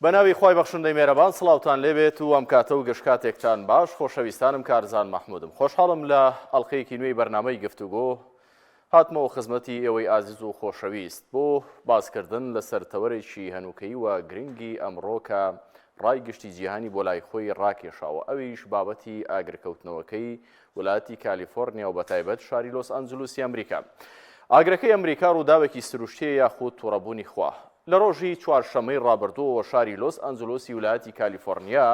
بەناوی خی بەخشندەی مێرەبان سڵاوتان لێبێت و ئەم کاتە و گەشتکاتێکتان باش خۆشەویستانم کارزان مەحمودم خۆشحاڵم لە ئەڵلقەیەکی نوێی بەرنامەی گفتوگۆ هاتمەوە خزمەتی ئێوەی ئازیز و خۆشەویست بۆ باسکردن لە سەرتەوەرێکی هەنووکەی و گرنگی ئەمڕۆکە ڕای گشتی جیهانی بۆ لای خۆی ڕاکێشاوە ئەویش بابەتی ئاگرکەوتنەوەکەی وڵاتی کالیفۆرنیا و بەتایبەت شاری لۆس ئەنجلوسی ئەمریکا. ئاگرەکەی ئەمریکا ڕووداوێکی سروشتیە یاخود تووڕەبوونی خوا. لە ڕۆژی چوارشەمەی ڕابردووەوە شاری لۆس ئەنجلۆسی ویلایەتی کالیفۆرنیا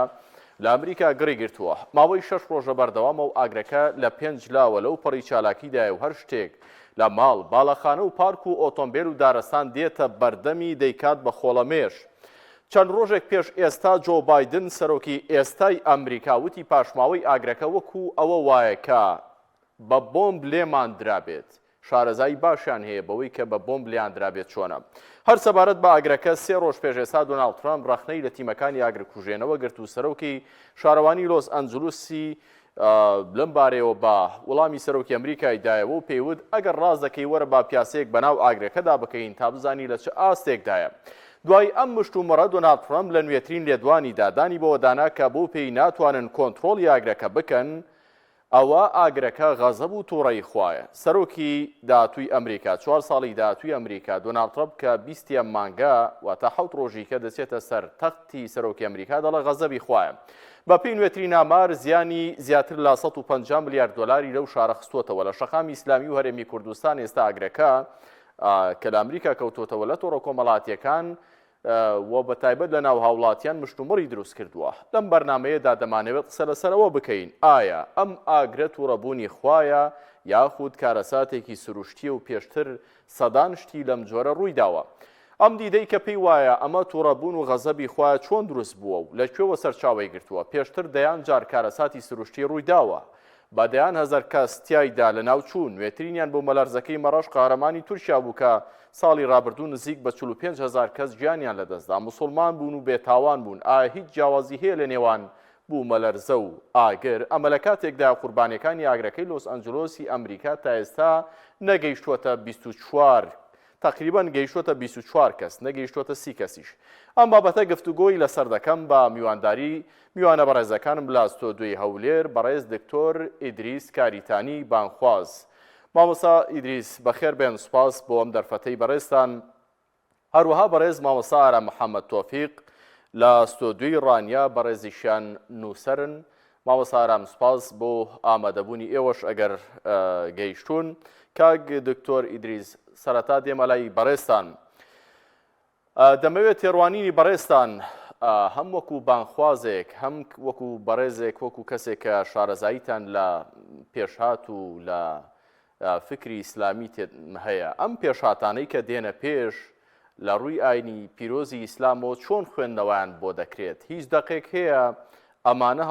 لە ئەمریکا گڕی گرتووە. ماوەی 6 ڕۆژە بەردەوامە و ئاگرەکە لە 5 لاوە لەو پەڕی چالاکیدایە و هەر شتێک لە ماڵ، باڵەخانە و پارک و ئۆتۆمبیل و دارستان دێتە بەردەمی دەیکات بە خۆڵەمێش. چەند ڕۆژێک پێش ئێستا جۆ بایدن سەرۆکی ئێستای ئەمریکا وتی پاشماوەی ئاگرەکە وەکو ئەوە وایە کە بە بۆمب لێمان درابێت. شارەزایی باشیان هەیە بەوەی کە بە بۆمب لێیان درابێت چۆنە. هەر سەبارەت بە ئاگرەکە 3 ڕۆژ پێش ئێستا دۆناڵد ترامپ ڕەخنەی لە تیمەکانی ئاگرکوژێنەوە گرت و سەرۆکی شارەوانی لۆس ئەنجلوسی لەم بارەیەوە بە وەڵامی سەرۆکی ئەمریکای دایەوە و پێیوت ئەگەر ڕاز دەکەی وەرە با پیاسەیەک بەناو ئاگرەکەدا بکەین تا بزانی لە چه ئاستێکدایە. دوای ئەم مشتومڕە دۆناڵد ترامپ لە نوێترین لێدوانی دادانی بۆ دانا کە بۆ پێی ناتوانن کۆنتڕۆڵی ئاگرەکە بکەن ئەوە ئاگرەکە غەزەب و تووڕەی خوایە. سەرۆکی داهاتووی ئەمریکا 4 ساڵی داهاتووی ئەمریکا دۆناڵد ترامپ کە 20 مانگە واتە 7 ڕۆژی کە دەچێتە سەر تەختی سەرۆکی ئەمریکا دەڵێ غەزەبی خوایە. بە پێی نوێترین ئامار زیانی زیاتر لە 150 ملیارد دۆلاری لەو شارە خستوتەوە. لە شەقامی ئیسلامی و هەرێمی کوردستان ئێستا ئاگرەکە کە لە ئەمریکا کەوتۆتەوە لە تۆڕە کۆمەڵاتیەکان و بە تایبەت لە ناو هاوڵاتیان مشتومڕی دروست کردووە. لەم بەرنمەیەدا دەمانەوێت قسە لەسەرەوە بکەین ئایا ئەم ئاگرە تووڕەبوونی خوایە یاخود کارەساتێکی سروشتیە و پێشتر سەدان شتی لەم جۆرە ڕوویداوە. ئەم دیدەی کە پێی وایە ئەمە تووڕەبوون و غەزەبی خوایە چۆن دروست بووە و لەکوێوە سەرچاوی گرتووە. پێشتر دەیان جار کارەساتی سروشتی ڕوویداوە بە دەیان هەزار کەس تیایدا لە ناو چوون. نوێترینیان بۆ مەلەرزەکەی مەڕەش قارەمانی تورکیا بوو کە ساڵی ڕابردوو نزیک بە 45,000 کەس گیانیان لەدەستدا. موسڵمان بوون و بێتاوان بوون. ئایا هیچ جیاوازی هەیە لە نێوان بوو مەلەرزە و ئاگر؟ ئەمە لە کاتێکدا قوربانیەکانی ئاگرەکەی لۆس ئەنجلۆسی ئەمریکا تا ئێستا نەگەیشتووەتە 24 تقریبان گەیشتووەتە 24 کەس نەگەیشتووەتە 30 کەسیش. ئەم بابەتە گفتوگۆی لەسەر دەکەم بە میوانداری میوانە بەڕێزەکانم لە ستۆدیۆی هەولێر بەڕێز دکتۆر ئیدریس کاریتانی بانخواز. مامۆستا ئیدریس بەخێر بێن، سوپاس بۆ ئەم دەرفەتەی بەڕێزتان. هەروەها بەڕێز مامۆستا ئارام محەممەد تۆفیق لە ستۆدیۆی ڕانیا بەڕێزیشیان نووسەرن. مامۆستا ئارام سوپاس بۆ ئامادەبوونی ئێوەش ئەگەر گەیشتون. کاک دکتۆر ئیدریس سەرەتا دێمە لای بەڕێزتان. دەمەوێت تێڕوانینی بەڕێزتان هەم وەکو بانخوازێک هەم وەکو بەڕێزێک وەکو کەسێک کە شارەزاییتان لە پێشهات و لە فکری ئیسلامی هەیە، ئەم پێشهاتانەی کە دێنە پێش لە ڕووی ئاینی پیرۆزی ئیسلامەوە چۆن خوێندنەوەیان بۆ دەکرێت؟ هیچ دەقێک هەیە ئەمانە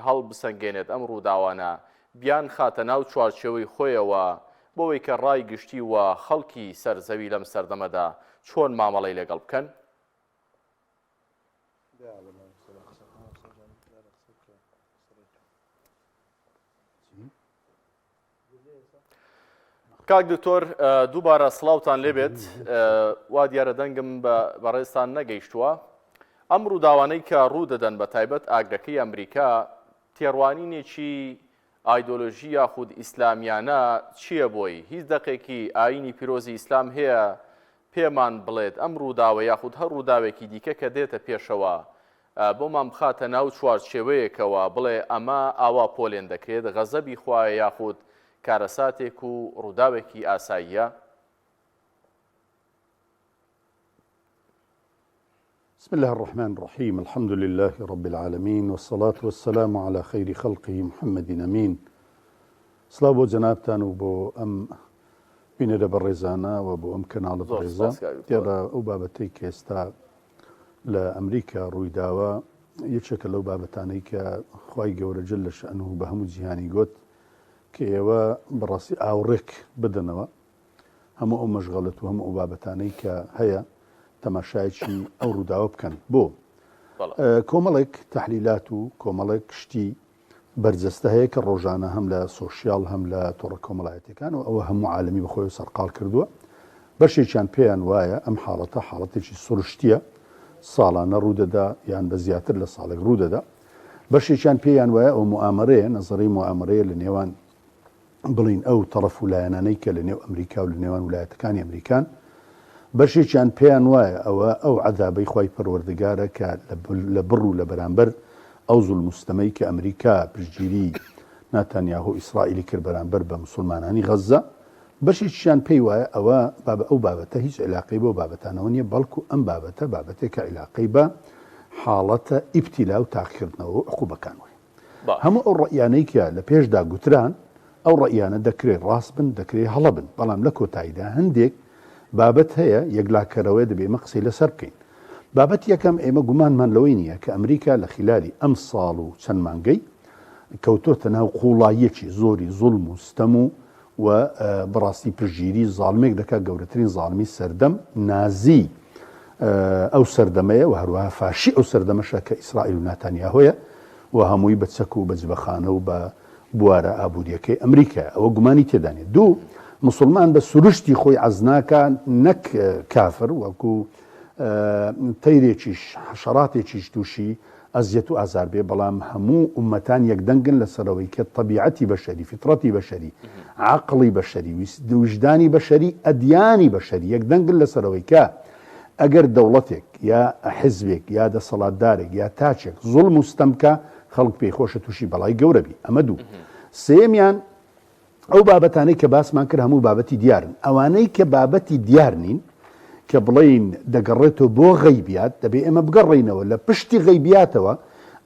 هەڵبسەنگێنێت ئەم ڕووداوانە بیان خاتە ناو چوارچێوەی خۆیەوە بۆەوەی کە ڕای گشتی و خەڵکی سەرزەوی لەم سەردەمەدا چۆن مامەڵەی لەگەڵ بکەن؟ کاک دکتۆر دووبارە سڵاوتان لێبێت. وا دیارە دەنگم بەڕێزتان نەگەیشتووە. ئەم ڕووداوانەی کە ڕوو دەدەن بە تایبەت ئاگرەکەی ئەمریکا تێڕوانینێکی ئایدۆلۆژی یاخود ئیسلامیانە چییە بۆی؟ هیچ دەقێکی ئاینی پیرۆزی ئیسلام هەیە پێمان بڵێت ئەم ڕووداوە یاخود هەر ڕووداوێکی دیکە کە دێتە پێشەوە بۆمان بخاتە ناو چوارچێوەیەکەوە بڵێ ئەمە ئاوا پۆلێن دەکرێت غەزەبی خوایە یاخود کارەساتێک و ڕووداوێکی ئاساییە؟ بسم الله الرحمن الرحيم الحمد لله رب العالمين والصلاة والسلام على خير خلقه محمد أمين. سلاو بۆ جەنابتان و بۆ ئەم بینەرە بەڕێزانە و بۆ ئەم کەناڵە بەڕێزە. دیارە ئەو بابەتەی کە ئێستا لە ئەمریکا ڕوویداوە یەکێکە لەو بابەتانەی کە خوای گەورە جەل لە شەئنوه بە هەموو جیهانی گوت کە ئێوە بەڕاستی ئاوڕێک بدەنەوە هەموو ئەو مەشغەڵەت و هەموو ئەو بابەتانەی کە هەیە تەماشایکی ئەو ڕووداوە بکەن. بۆ کۆمەڵێک تەحلیلات و کۆمەڵێک شتی بەرجەستە هەیە کە ڕۆژانە هەم لە سۆشیال هەم لە تۆڕە کۆمەڵایەتەکان و ئەوە هەموو عالەمی بەخۆی سەرقال کردووە. بەشێکیان پێیان وایە ئەم حاڵەتە حاڵەتێکی سروشتیە ساڵانە ڕوودەدا یان بە زیاتر لە ساڵێک ڕوودەدا بەشێکیان پێیان وایە ئەو موامەرەیە نەزەڕی موامەرەیە لە نێوان بڵین ئەو تەڕەف و لایەنانەی کە لە نێو ئەمریکا و لە نێوان ویلایەتەکانی ئەمریکان بەشێکیان پێیان وایە ئەو عەذابەی خوای پەروەردگارە کە لە بڕ و لە بەرامبەر ئەو زوڵمستەمەی کە ئەمریکا پشتگیری ناتانیاهۆ ئیسرائیلی کرد بەرامبەر بە مسلمانانی غەزە بەشێکیان پێی وایە ئەو بابەتە هیچ عیلاقەی بۆ بابەتانەوە نیە بەڵکو ئەم بابەتە بابەتێکە عیلاقەی بە حاڵەتە ئیبتیلا و تاقیکردنەوە عقوبەکان وێ هەموو ئەو ڕەئیانەی کە لە پێشدا گوتران ئەو ڕەئیانە دەکرێت ڕاست بن دەکرێت هەڵە بن بەڵام لە کۆتاییدا هەندێک بابەت هەیە یەکلاکەرەوەی دەبێ ئێمە قسەی لەسەر بکەین بابەت یەکەم ئێمە گومانمان لەوەی نییە کە ئەمریکا لە خلالی ئەم ساڵ و چەند مانگەی کەوتۆتە ناو قوڵاییەکی زۆری زوڵم و ستەم و بەڕاستی پشگیری زاڵمێک دەکات گەورەترین زاڵمی سەردەم نازی ئەو سەردەمەیە و هەروەها فاشی ئەو سەردەمەشە کە ئیسرائیل و ناتانیاهۆیە و هەمووی بە چەک و بە جبەخانە و بە بوارە ئابوووریەکەی ئەمریکا ئەوە گومانی تێدانێت دوو مسلمان بە سروشتی خۆی عەزناکە نەک کافر وەکو تەیرێکیش حەشەراتێکیش تووشی ئەزیەت و ئازار بێ بەڵام هەموو ئومەتان یەکدەنگن لەسەرەوەی کە طەبیعەتی بەشەری فیترەتی بەشەری عەقڵی بەشەری وجدانی بەشەری ئەدیانی بەشەری یەکدەنگن لەسەرەوەی کە ئەگەر دەوڵەتێک یا حیزبێک یا دەسەڵاتدارێک یا تاچێک زوڵم و ستەمکە خەڵک پێی خۆشە تووشی بەڵای گەورەبی ئەمە دوو سێمیان ئەو بابەتانەی کە باسمان کرد هەموو بابەتی دیارن ئەوانەی کە بابەتی دیار نین کە بڵین دەگەڕێتەوە بۆ غەیبیات دەبێ ئێمە بگەڕێینەوە لە پشتی غەیبیاتەوە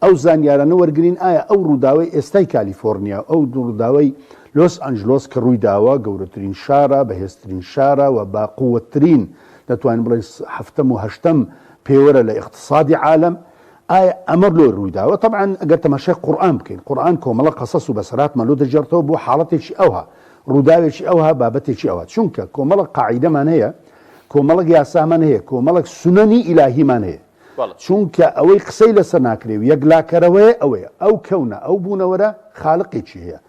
ئەو زانیارانە وەرگرین ئایا ئەو ڕووداوی ئێستای کالیفۆرنیا ئەو ڕووداوی لۆس ئەنجلۆس کە ڕوویداوە گەورەترین شارە بەهێزترین شارە و باقووەترین دەتوانین بڵێ هەفتەم و هەشتەم پێوەرە لە اقتصادی عالم ئایا ئەمە لۆ ڕوویداوە طبعا ئەگەر تەماشای قورئان بکەین قورئان کۆمەڵە قەسەس و بەسەراتمان لۆ دەجێڕێتەوە بۆ حاڵەتێکی ئەوها ڕووداوێکی ئەوها بابەتێکی ئەوە چونکە کۆمەڵە قاعیدەمان هەیە کۆمەڵک یاسامان هەیە کۆمەڵک سنەنی ئیلاهیمان هەیە چونکە ئەوەی قسەی لەسەر ناکرێ و یەکلاکەرەوەیە ئەوەیە ئەو کەونە ئەو بوونەوەرە خالقێکی هەیە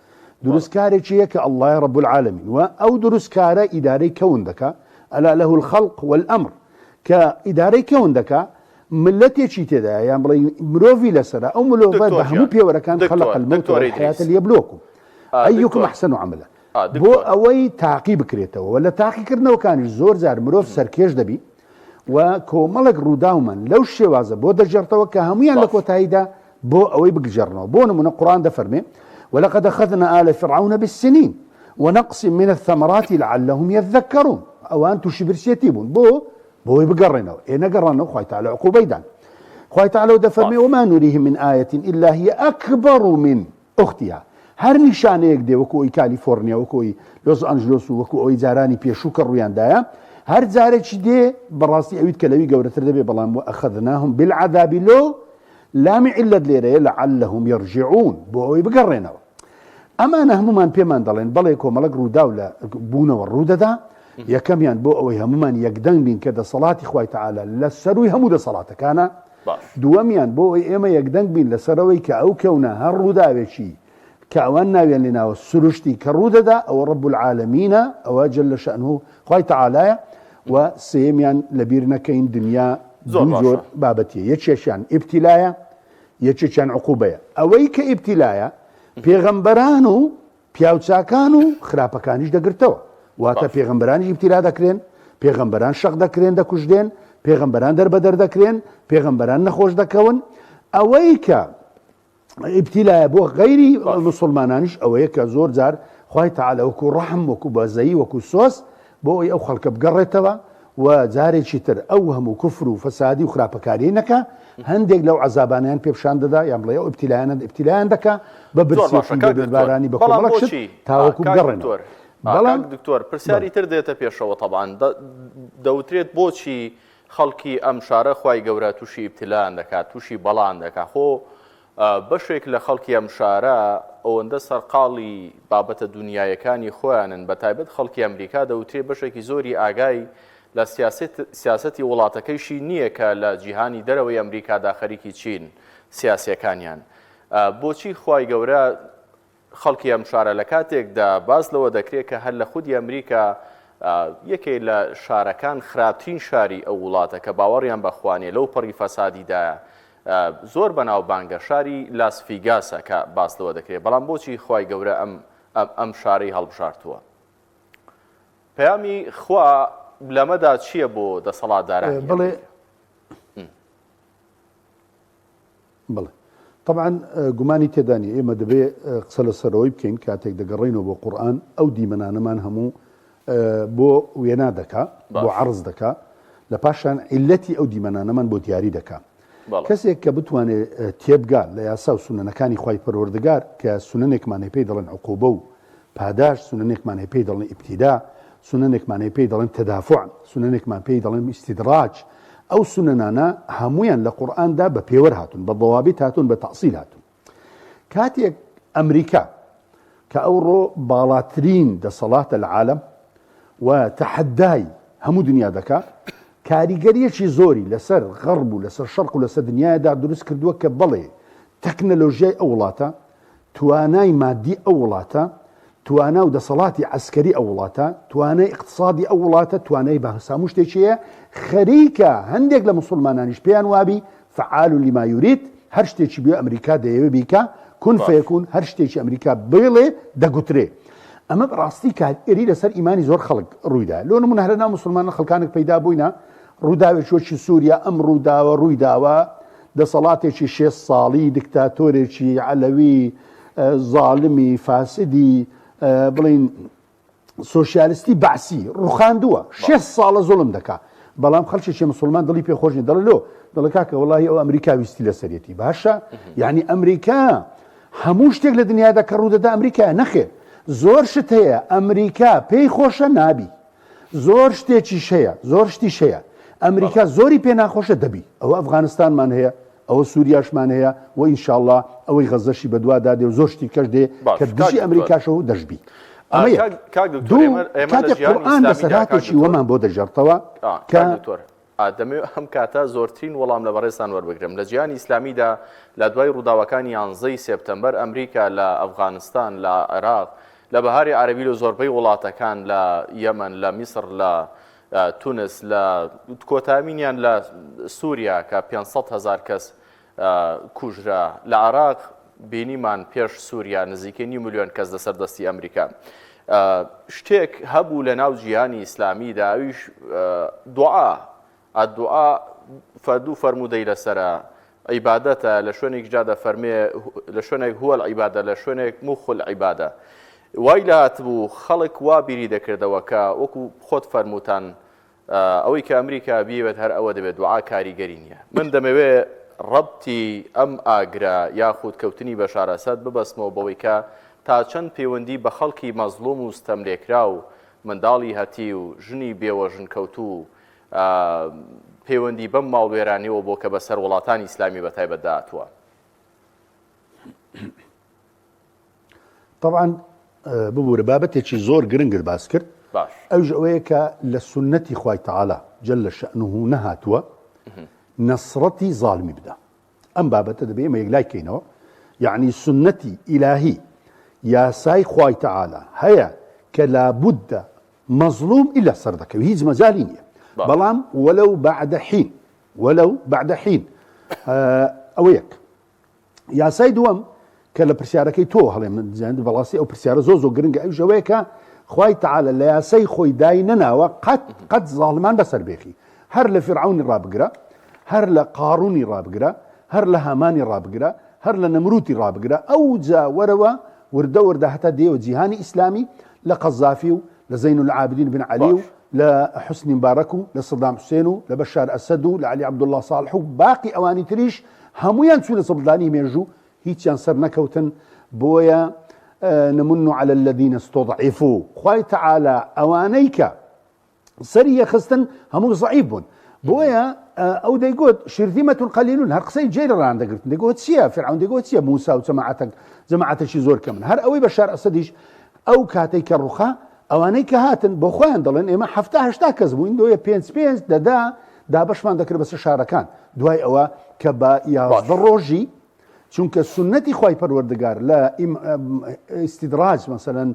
دروستکارێکی هەیە کە ئەڵڵای ڕەب العالەمین و ئەو دروستکارە ئیدارەی کەون دەکا ئەلا لەه الخەڵق والئەمر کە ئیدارەی کەون دەکا ملەتێکی تێدایە یان بڵێ مرۆڤی لەسەرە ئەو مرۆڤە بە هەموو پێوەرەکان خەلق المەوت والحەیاتە لیەبلووەکم ئەیوکم ئەحسەنو عەمەلە بۆ ئەوەی تاقی بکرێتەوە و لە تاقیکردنەوەکانیش زۆر جار مرۆڤ سەرکێش دەبی و کۆمەڵک ڕووداومان لەو شێوازە بۆ دەجێڕتەوە کە هەمویان لە کۆتاییدا بۆ ئەوەی بگژێڕنەوە بۆ نمونە قورئان دەفەرمێ ولقد أخذنا آل فرعون بالسنين ونقص من الثمرات لعلهم يذكرون ئەوان تووشی برسێتی بوون بۆی بگەڕێنەوە نەگەڕانەوە خوای تەعالە عقوبەیدان خوای تەعالە دەفەرمێ وما نريهم من آية إلا هي أكبر من أختها هەر نیشانەیەک دێ وەکو ئەوی کالیفۆرنیا وەکو ئەوی لۆس ئەنجلۆس و وەکو ئەوی جارانی پێشوو کە ڕوویاندایە هەر جارێکی دێ بەڕاستی ئەویت کە لەوی گەورەتر دەبێ بەڵام وأخذناهم بالعذاب لۆ لامی عیلەت لێرەیە لعلهم يرجعون بۆ ئەوەی بگەڕێنەوە ئەمانە هەمومان پێمان دەڵێن بەڵێ کۆمەڵک ڕووداو لە بوونەوە ڕوودەدا یەکەمیان بۆ ئەوەی هەمومان یەکدەنگ بین کە دەسەڵاتی خوای تەعالە لە سەروی هەموو دەسەڵاتەکانە دووەمیان بۆ ئەوەی ئێمە یەکدەنگ بین لەسەرەوەی کە ئەو کەونە هەر ڕووداوێکی کە ئەوان ناوێن لێناوە سروشتی کە ڕوودەدا ئەوە ڕەب العالەمینە ئەوە جەل شەئنهو خوای تەعالایە و سێمیان لەبیر نەکەین دنیا زۆر بابەتیە یەکێکیان ئیبتیلایە یەکێکیان عقوبەیە ئەوەی کە ئیبتیلایە پێغەمبەران و پیاوچاکان و خراپەکانیش دەگرتەوە واتە پێغەمبەرانیش ئیبتیلا دەکرێن پێغەمبەران شەق دەکرێن دەکوژدێن پێغەمبەران دەربەدەر دەکرێن پێغەمبەران نەخۆش دەکەون ئەوەی کە ئیبتیلایە بۆ غەیری مسلمانانیش ئەوەیە کە زۆر جار خوای تەعالە وەکو ڕەحم وەکو بەزەیی وەکو سۆس بۆ ئەوەی ئەو خەڵکە بگەڕێتەوە و جارێکی تر ئەو هەموو کوفر و فەسادی و خراپەکاری نەکە هەندێک لەو عەزابانیان پێ پیشان دەدا یان بڵێ ئەو ئیبتیلایان دەکا بە برسێتی بەبارانی بە کۆمەڵک شت تاوەکو بگەڕێنەوە بەڵام دکتۆر پرسیاری تر دێتە پێشەوە طبعاً دەوترێت بۆچی خەڵکی ئەم شارە خوای گەورە تووشی ئیبتیلایان دەکات تووشی بەڵان دەکات خۆ بەشێک لە خەڵکی ئەم شارە ئەوەندە سەرقاڵی بابەتە دنیایەکانی خۆیانن بە تایبەت خەڵکی ئەمریکا دەوترێت بەشێکی زۆری ئاگای لە سیاسەتی وڵاتەکەیشی نییە کە لە جیهانی دەرەوەی ئەمریکادا خەریکی چین سیاسیەکانیان بۆچی خوای گەورە خەڵکی ئەم شارە لە کاتێکدا باز لەوە دەکرێت کە هەر لە خودی ئەمریکا یەکێ لە شارەکان خراپترین شاری ئەو وڵاتە کە باوەڕیان بەخوانێ لەو پەڕی فەسادیدایە زۆر بەناوبانگە شاری لاسڤیگاسە کە باسەوە دەکرێت بەڵام بۆچی خوای گەورە ئەم شارەی هەڵبژارتووە پەیامی خوا لەمەدا چییە بۆ دەسەڵاتداران بڵێ بڵێ طبعا گومانی تێدانی ئێمە دەبێ قسە لەسەرەوەی بکەین کاتێک دەگەڕێنەوە بۆ قورئان ئەو دیمەنانەمان هەموو بۆ وێنا دەکا بۆ عەرز دەکا لە پاشان عیلەتی ئەو دیمەنانەمان بۆ دیاری دەکا کەسێک کە بتوانێت تێبگا لە یاسا و سونەنەکانی خوای پەروەردگار کە سونەنێکمانەی پێی دەڵێن عقوبە و پاداش سونەنێکمانەی پێی دەڵێن ئیبتیدا سونەنێکمانەی پێی دەڵێن تەدافع سونەنێکمان پێی دەڵێن ئیستیدراج ئەو سونەنانە هەمویان لە قورئاندا بە پێوەر هاتون بە ضەوابیت هاتون بە تەعسیل هاتون کاتێک ئەمریکا کە ئەوڕۆ باڵاترین دەسەڵاتە لە عالەم و تەحەدای هەموو دنیا دەکا کاریگەریەکی زۆری لەسەر غەرب و لەسەر شەرق و لەسەر دنیادا دروست کردووە کە بەڵێ تەکنەلۆژیای ئەو وڵاتە توانای مادی ئەو وڵاتە توانا و دەسەڵاتی عسکەری ئەو وڵاتە توانای اقتصادی ئەو وڵاتە توانای بە هەساموو شتێکیە خەریکە هەندێک لە موسڵمانانیش پێیان وابی فعال لما یورید هەر شتێکی بێ ئەمریکا دەیەوێ بیکە کون فەیەکون هەر شتێکی ئەمریکا بڵێ دەگوترێ ئەمە بەڕاستی کاریگەری لەسەر ئیمانی زۆر خەڵک ڕوویدا لۆ نمونە هەرە ناو موسڵمانە خەڵکانێک پەیدا بووینە ڕووداوێکی سووریا ئەم ڕووداوە ڕوویداوە دەسەڵاتێکی 6 ساڵی دیکتاتۆرێکی عەلەوی زاڵمی فاسدی بڵین سۆشیالیستی بەعسی ڕوخاندووە 6 ساڵە زوڵم دەکا بەڵام خەڵکێکی موسڵمان دڵی پێخۆشنی دەڵێ لۆ دەڵێ کاکە وەڵاهی ئەو ئەمریکا ویستی لەسەرەتی باشە یعنی ئەمریکا هەموو شتێک لە دنیادا کە ڕوودەدا ئەمریکا نەخێ زۆر شت هەیە ئەمریکا پێی خۆشە نابی زۆر شتێکیش هەیە زۆر شتیش هەیە ئەمریکا زۆری پێ ناخۆشە دەبی ئەوە ئەفغانستانمان هەیە ئەوە سووریاشمان هەیە و ئینشاءالله ئەوەی غەزەشی بەدووادا دێ و زۆر شتی کەش دێ کە دژی ئەمریکاشەوە دەژبی کاتێک قورئان بەسەرهاتێکی وەمان بۆ دەژێڕتەوە کە دەمێ ئەم کاتە زۆرترین وەڵام لە بەڕێستان وەربگرم لە جیهانی ئیسلامیدا لە دوای ڕووداوەکانی 11 سێپتەمبەر ئەمریکا لە ئەفغانستان لە عێراق لە بەهاری عەرەبی لە زۆربەی وڵاتەکان لە یەمەن لە میسر لە تونس لە کۆتامینیان لە سووریا کە 500,000 کەس کوژرا لە عێراق بینیمان پێش سووریا نزیکەی 2 ملیۆن کەس لەسەردەستی ئەمریکا شتێک هەبوو لە ناو جیهانی ئیسلامیدا ئەویش دوعا فەردوو فەرموودەی لەسرە عیبادەتە لە شوێنێک جادە فەرمێ لە شوێنێک هووە العیبادە لە شوێنێک موخ العیبادە وای لە هاتبوو خەڵک وا بیری دەکردەوە کە وەکو خۆت فەرمووتان ئەوەی کە ئەمریکا بیوێت هەر ئەوە دەبێت دوعا کاریگەری نییە من دەمەوێ ڕەبتی ئەم ئاگرا یاخود کەوتنی بە شارەسەد ببەسمەوە بەوەی کە تا چەند پەیوەندی بە خەڵکی مەزلوم و ستەملێکرا و منداڵی هەتی و ژنی بێوە ژنکەوتو و پەیوەندی بەم ماڵوێرانیەوە بۆ کە بەسەر وڵاتانی ئیسلامی بەتایبەت داهاتووە طبعا ببوورە بابەتێکی زۆر گرنگت باس کرد ئەوش ئەوەیە کە لە سنەتی خوای تەعالا جەلە شەئنوه نەهاتووە نەسڕەتی زاڵمی بدە ئەم بابەتە دەبێ ئێمە یەکلای بکەینەوە یعنی سنەتی ئیلاهی یاسای خوای تەعالا هەیە کە لابودە مەزلوم ئیلا سەر دەکەوێت هیچ مەجالی نییە بەڵام وەلەو بەعدە حین ئەوە یەک یاسای دووەم کە لە پرسیارەکەی تۆ هەڵێ من بەڵاستی ئەو پرسیارە زۆر گرنگە ئەوش ئەوەیە کە خوای تەعالا لە یاسای خۆی دای نەناوە قەت زاڵمان بەسەر بێخی هەر لە فرعونی ڕابگرە هەر لە قارونی ڕابگرە هەر لە هامانی ڕابگرە هەر لە نەمروتی ڕابگرە ئەو جا وەرەوە وردە هەتا دێوە جیهانی ئیسلامی لە قەزافی و لە زەین العابدین بن عەلی و لە حسنی مبارەک و لە سەدام حوسێن و لە بەشار ئەسەد و لە عەلی عەبدوڵڵا ساڵح و باقی ئەوانی تریش هەمویان چوو لە سەبڵانی مێژوو هیچیان سەر نەکەوتن بۆیە نمن على الذين استضعفوا خوای تەعالا ئەوانەی کە سەری یەخستن هەموو زەعیف بوون بۆیە ئەو دەیگوت شرذیمەة قەلیلون هەر قسەی جێرە ڕان دەگرتن دەیگوت چییە فرعون دەیگوت چییە موسا و جەماعەتێکی زۆر کەمن هەر ئەوەی بەشار ئەسەدیش ئەو کاتێک کە ڕوخا ئەوانەی کە هاتن بۆ خۆیان دەڵێن ئێمە 70-80 کەس بووین دۆیە 5 دەدا دابەشمان دەکرد بەسەر شارەکان دوای ئەوە کە بە 11 ڕۆژی چونکە سنەتی خوای پەروەردگار لە ئیستیدراج مەسەلەن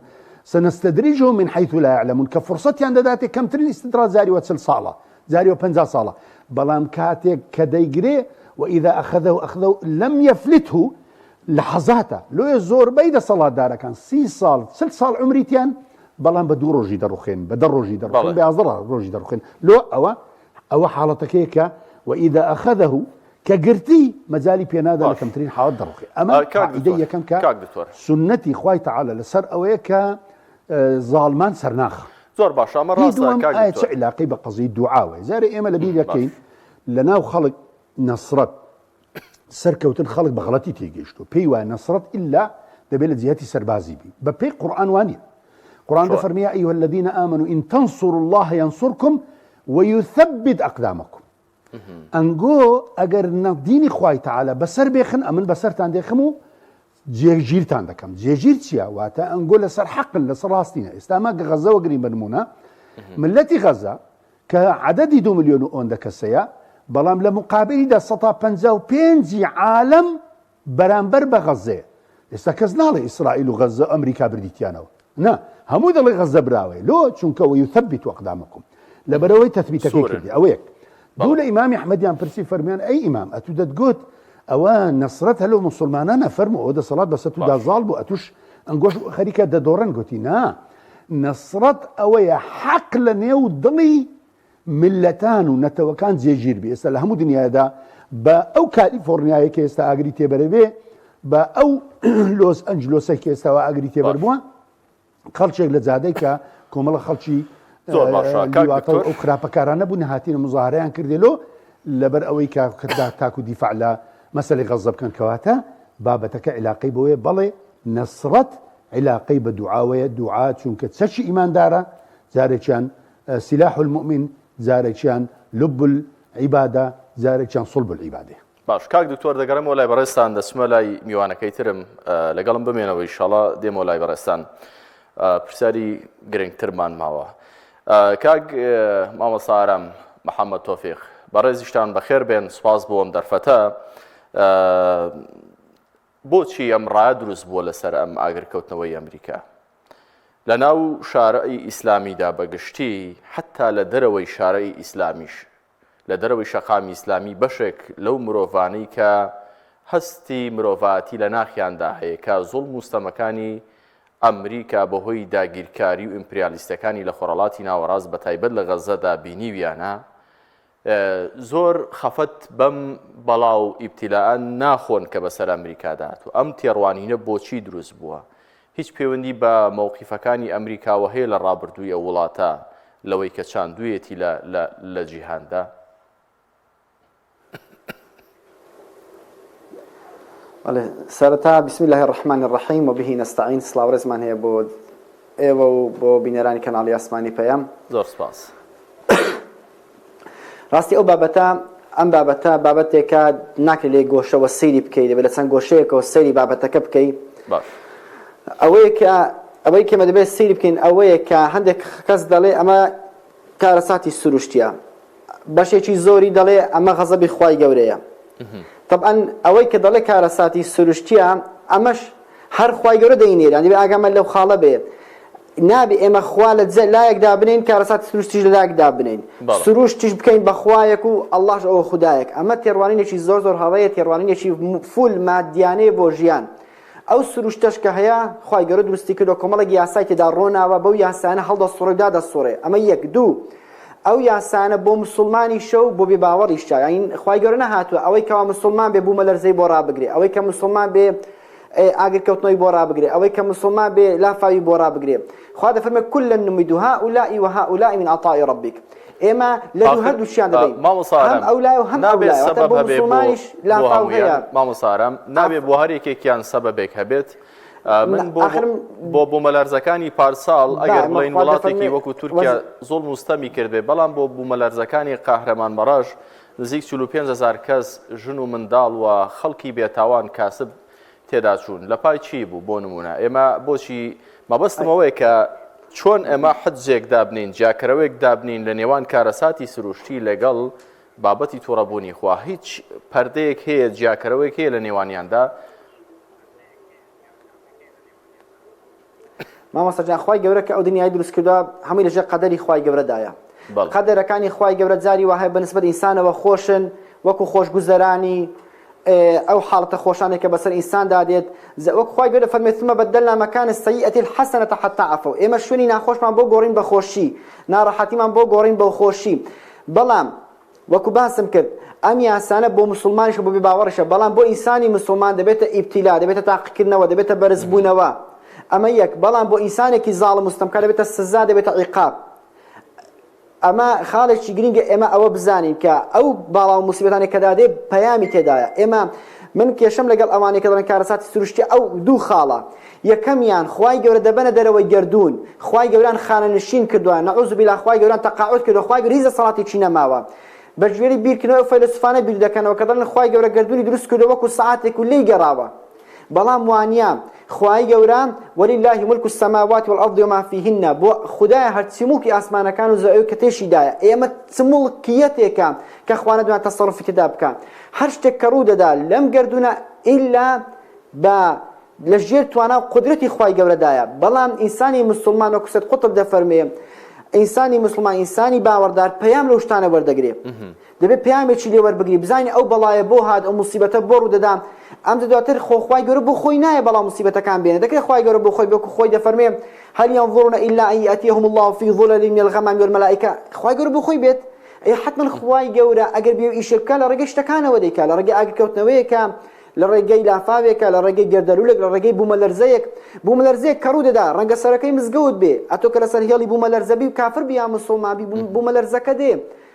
سنستدرجهم من حيث لا يعلمون كفرصتي عند ذاتي كم ترين استدراج زاري وتسل صالة زاري وبنزا صالة بلام كاتك كديجري وإذا أخذه لم يفلته لحظاته لو يزور بيد صلاة دارا كان 6 صال 6 صال عمريتيان بلام بدو روجي دروخين بدر روجي دروخين بيعذر روجي دروخين لو أو حالتك هيك وإذا أخذه كقرتي مزالي بينادا لكم ترين حاول دروخي أما قاعدية كم سنتي خواي تعالى لسر أويك ظالمان سرناخ زور باشا أمر راسا كاك آية علاقة بقضية دعاوة زاري إيما لبيد يكين لنا وخلق نصرت سركوتن خلق بغلطي تيجيشتو بيوا نصرت إلا دبيل زياتي سربازي بي ببي قرآن وانيا قرآن ده فرمي يا أيها الذين آمنوا إن تنصروا الله ينصركم ويثبت أقدامكم أنجو أجر نديني خواي تعالى بسر بيخن أمن بسرت عندي خمو جيجيرت عندكم جيجيرت شيا واتا أنجو لسر حق لسر راستينا استعمال غزة وقريب منمونا ملتي غزة كعدد 2 مليون أوندك السيا بلام لمقابل دا سطا بنزاو بينزي عالم برانبر بغزة استكزنا لإسرائيل وغزة أمريكا برديتيانو نا همود اللي غزة براوي لو تشنكو يثبت أقدامكم لبروي تثبيتك كده أويك دول إمام أحمد يان برسي فرميان أي إمام أتودد قوت أوان نصرتها له مسلمانانا فرمو وده صلاة بس أتودا ظالبو أتوش أنقوش خريكا دا دوران قوتي نا نصرت أويا حق لنيو ضلي ملتان ونتوكان زي جيربي استا همو دنيا دا با أو كاليفورنيا كيستا أغري تيبربي با أو لوس أنجلوس كيستا أغري تيبربوا خلشيك لزاديكا كوملا خلشي دكتور او خراپەکارانە بوون هاتین مظاهرەیان کردێلۆ لەبەر ئەوەی تاکو دیفاع لە مەسەلەی غەزە بکەن کەواتە بابەتەکە علاقەی بۆیە بەڵێ نەسرەت علاقەی بە دوعاوەیە دوعا چونکە چەشی ئیماندارە جارێکیان سلاح المؤمن جارێکیان لب العیبادە جارێکیان صلب العیبادە باش کاک دکتۆر دەگەڕێمەوە لای بەڕێستان دەچمە لای میوانەکەی ترم لەگەڵم بمێنەوە ئینشاڵڵا دێمەوە لای بەڕێستان پرسیاری گرنگترمان ماوە کاک مامۆستا ئارام محەممەد تۆفیق بەڕێزیشتان بەخێر بێن سوپاس بۆ ئەم دەرفەتە بۆچی ئەم ڕایە دروست بووە لەسەر ئەم ئاگرکەوتنەوەی ئەمریکا لە ناو شارەی ئیسلامیدا بەگشتی حتا لە دەرەوەی شارەی ئیسلامیش لە دەرەوەی شەقامی ئیسلامی بەشێک لەو مرۆڤانەی کە هەستی مرۆڤاتی لە ناخیاندا هەیە کە زوڵم و ستەمەکانی ئەمریکا بەهۆی داگیرکاری و ئیمپریالیستەکانی لە خۆڕەڵاتی ناوەڕاست بە تایبەت لە غەزەدا بینیویانە زۆر خەفەت بەم بەڵاو ئیبتیلاان ناخۆن کە بەسەر ئەمریکادات و ئەم تێڕوانینە بۆچی دروست بووە هیچ پەیوەندی بە مەوقیفەکانی ئەمریکاوە هەیە لە ڕابردووی ئەو وڵاتە لەوەی کە چاندوویەتی لە جیهاندا سەرەتا بسم الله الرحمن الرحیم وبه نستعین سلااوڕێزمان هەیە بۆ ئێوە و بۆ بینەرانی کەناڵی ئاسمانی پەیام زۆر سپاس ڕاستی ئەو بابەتە ئەم بابەتە بابەتێکە ناکرێت لێ گۆشەوە سەیری بکەیت دەبێت لە چەند گۆشەیەکەوە سەیری بابەتەکە بکەیت ئەوەی کێمە دەبێت سەیری بکەین ئەوەیە کە هەندێک کەس دەڵێ ئەمە کارەساتی سروشتیە بەشێکی زۆری دەڵێ ئەمە غەزەبی خوای گەورەیە طبعا ئەوەی کە دەڵێ کارەساتی سروشتیە ئەمەش هەر خوای گەورە دەینێت یعنی ئاگامە لەو خاڵە بێ نابێ ئێمە خوا لە لایەکدا بنین کارەساتی سروشتیش لە لایەکدا بنین سروشتیش بکەین بە خوایەک و ئەڵڵاش ئەوە خودایەک ئەمە تێڕوانینێکی زۆر زۆر هەڵەیە تێڕوانینێکی فول مادیانەیە بۆ ژیان ئەو سروشتەش کە هەیە خوای گەورە دروستی کردو کۆمەڵێک یاسای تێدا ڕۆناوە بەو یاسانە هەڵدەسوڕێ دادەسوڕێ ئەمە یەک دوو ئەو یاسانە بۆ مسلمانی شەو بۆ بێباوەڕیشتا یعنی خوای گەورە نەهاتووە ئەوەی کەوا مسلمان بێ بوومە لەرزەی بۆ ڕابگرێ ئەوەی کە مسلمان بێ ئاگرکەوتنەوەی بۆ ڕابگرێ ئەوەی کە مسلمان بێ لافاوی بۆ ڕابگرێ خوا دەفەرمێ كلا نمد هؤلاء وهؤلاء من عطاء ربك ئێمە لە دوو هەردووشیان دەبین هەم ئەولای و هەم ئەولای واتە بۆ مسلمانیش لافاو هەیە مامۆستا ئارام نابێت بۆ هەر یەکێکیان سەبەبێک هەبێت من بۆ بوومەلەرزەکانی پارساڵ ئەگەر بڵین وڵاتێکی وەکو تورکیا زۆڵم و ستەمی کردبێ بەڵام بۆ بوومەلەرزەکانی قاهرەمان مەڕاژ نزیک 45,000 کەس ژن و منداڵ و خەڵکی بێتاوان کاسب تێدا چوون لە پای چی بوو بۆ نمونە ئێمە بۆچی مەبەستمەوەیە کە چۆن ئێمە حەجێک دابنین جاکەرەوەیەک دابنین لە نێوان کارەساتی سروشتی لەگەڵ بابەتی تووڕەبوونی خوا هیچ پەردەیەک هەیە جیاکەرەوەیەک هەیە لە نێوانیاندا مامۆستاجان خوای گەورە کە ئەو دنیای دروست کردووە هەمووی لەژێر قەدەری خوای گەورەدایە. قەدەرەکانی خوای گەورە جاری وهەیە بەنسبەت ئینسانەوە خۆشن وەکو خۆشگوزەرانی ئەو حاڵەتە خۆشانێک کە بەسەر ئینساندا دێت. وەکو خوای گەورە فەرمێت ثم بدلنا مكان السيئة الحسنة حتى عفوا. ئێمە شوێنی ناخۆشمان بۆ گۆڕین بە خۆشی، ناڕەحەتیمان بۆ گۆڕین بە خۆشی. بەڵام وەکو باسم کرد ئەم یاسانە بۆ مسلمانیش بۆ بێباوەڕشە، بەڵام بۆ ئینسانی مسلمان دەبێتە ئیبتیلا، دەبێتە تاقیکردنەوە، دەبێتە بەرزبوونەوە. ئەمە یەک. بەڵام بۆ ئینسانێکی زاڵم مستەمکار دەبێتە سزا، دەبێتە عیقاب. ئەمە خاڵێکی گرنگە ئێمە ئەوە بزانین کە ئەو باڵا و موسیبەتانی کە دادێ پەیامی تێدایە. ئێمە من کێشەم لەگەڵ ئەوانەی کە دەڵێن کارەساتی سروشتی ئەو دوو خاڵە. یەکەمیان خوای گەورە دەبەنە دەرەوەی گردون، خوای گەوران خانەنشین کردووە، نەعوذ بالله خوای گەوران تەقاعود کردووە، خوای گەورە هیچ سەڵاتێکی نەماوە. بەژێری بیرکردنەوە فەیلسوفانە بیر دەکەنەوە کە دەڵێن خوای گەورە گردونی دروست کردووە وەکو سەعاتێک و لێی گەڕاوە. بەڵام وانە خوای گەورە ولله ملك السماوات والارض وما فيهن، بۆ خدایە هەرچی موڵکی ئاسمانەکان و زەوی کە تێشیدایە. ئێمە چ موڵکیەتێکە کە خوا نەتوانێت تەسەڕوفی تێدا بکات. هەر شتێک کە ڕوو دەدا لەم گردونە ئیلا بە لەژێر توانا و قودرەتی خوای گەورەدایە. بەڵام ئینسانی مسلمان وەکو سەید قوتب دەفەرمێ ئینسانی مسلمان ئینسانی باوەڕدار پەیام لەو شتانە وەردەگرێت. دەبێت پەیامێکی لێ وەربگری، بزانین ئەو بەڵایە بۆ هات، ئەو موسیبەتە بۆ ڕوو دەدا. ئەم دواتر خوای گەورە بۆ خۆی نایە بەڵام موسیبەتەکان بێنێ. دەکرێت خوای گەورە بۆ خۆی وەکو خۆی دەفەرمێ هل ينظرون الا ان ياتيهم الله في ظلل من الغمام والملائكه. خوای گەورە بۆ خۆی بێت حتما خوای گەورە ئەگەر بێ ئیشەکە لە ڕێگەی شتەکانەوە دەیکات، لە ڕێگەی ئاگرکەوتنەوەیەکە، لە ڕێگەی لافاوێکە، لە ڕێگەی گەردەلوولێک، لە ڕێگەی بوومەلەرزەیەک کە ڕوو دەدا. ڕەنگە سەرەکەی مزگەوت بێ، ئەتۆ کە لەسەر هێڵی بوومەلەرزە بی کافر بی یا مسڵمان بی بوومەلەرزەکە دێ.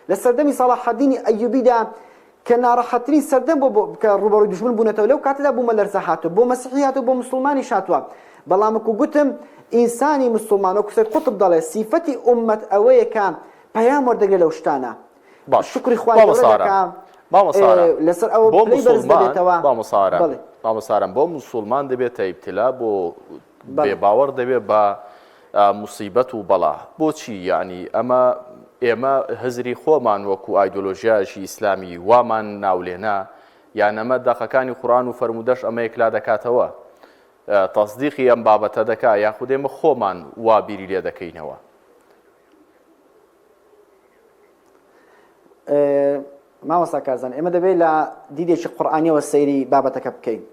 لە سەردەمی سەلاح الدین ئەیوبیدا کە ناڕەحەتترین سەردەم بۆ کە ڕوبەڕووی دژمن بوونەتەوە لەو کاتەدا بوومەلەرزە هاتووە، بۆ مەسیحی هاتووە، بۆ مسڵمانیش هاتووە. بەڵام وەکو گوتم ئینسانی مسلمان وەکو سەید قوتب دەڵێ سیفەتی ئومەت ئەوەیە کە پەیام وەردەگرێت لەو شتانە. شکری خوای گەورە دەکەم لەسەر ئەوە پلەی بەرز دەبێتەوە. مامۆسارم بۆ مسلمان دەبێتە ئیبتیلا، بۆ بێباوەڕ دەبێت بە موسیبەت و بەڵا. بۆچی؟ یعنی ئێمە هزری خۆمان وەکو ئایدۆلۆژیایشی ئیسلامی وامان ناولێنا، یان ئەمە دەقەکانی قورئان و فەرمودەش ئەمە یەکلا دەکاتەوە، تەصدیقی ئەم بابەتە دەکات، یاخود ئێمە خۆمان وا بیری لێ دەکەینەوە؟ مامۆستا کارزان ئێمە دەبێت لە دیدێکی قورئانیەوە سەیری بابەتەکە بکەین.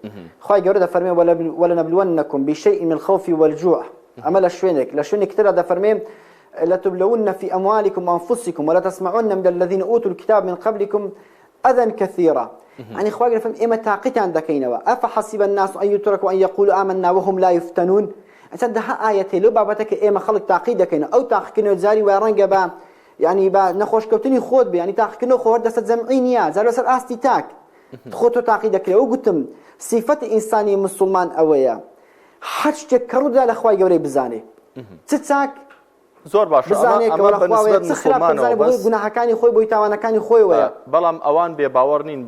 خوای گەورە دەفەرمێ وەلەنەبلوەنەکم بشەیء من الخەوف والجوع. ئەمە لە شوێنێک ترە دەفەرمێ لتبلون في أموالكم وأنفسكم ولا تسمعون من الذين أوتوا الكتاب من قبلكم أذى كثيرا. يعني خوای گەورە فەرمێ ئێمە تاقیتان دەکەینەوە. أفحسب الناس أن يتركوا أن يقولوا آمنا وهم لا يفتنون. ئەچەند دەها ئاەتێ لەو بابەتەکە ئێمە خەڵک تاقی دەکەینەوە. ئەو تاقیکردنەوە جاری وای ڕەنگە بە يعني با نەخۆشکەوتنی خۆت بێ، ینی تاقیکردنەوە خۆ دەستە جەمعی نییە، جار بەسەر ئاستی تاک خۆتۆ تاقی دەکرێت. و گوتم سیفەتی ئینسانی مسلمان ئەوەیە هەر شتێک کە ڕوودا لە خوای گەورەی بزانێ، چ چاک زۆر باش گوناحەکانی خۆی بۆی تاوانەکانی خۆیەوەیە. بەڵام ئەوان بێباوەڕ نین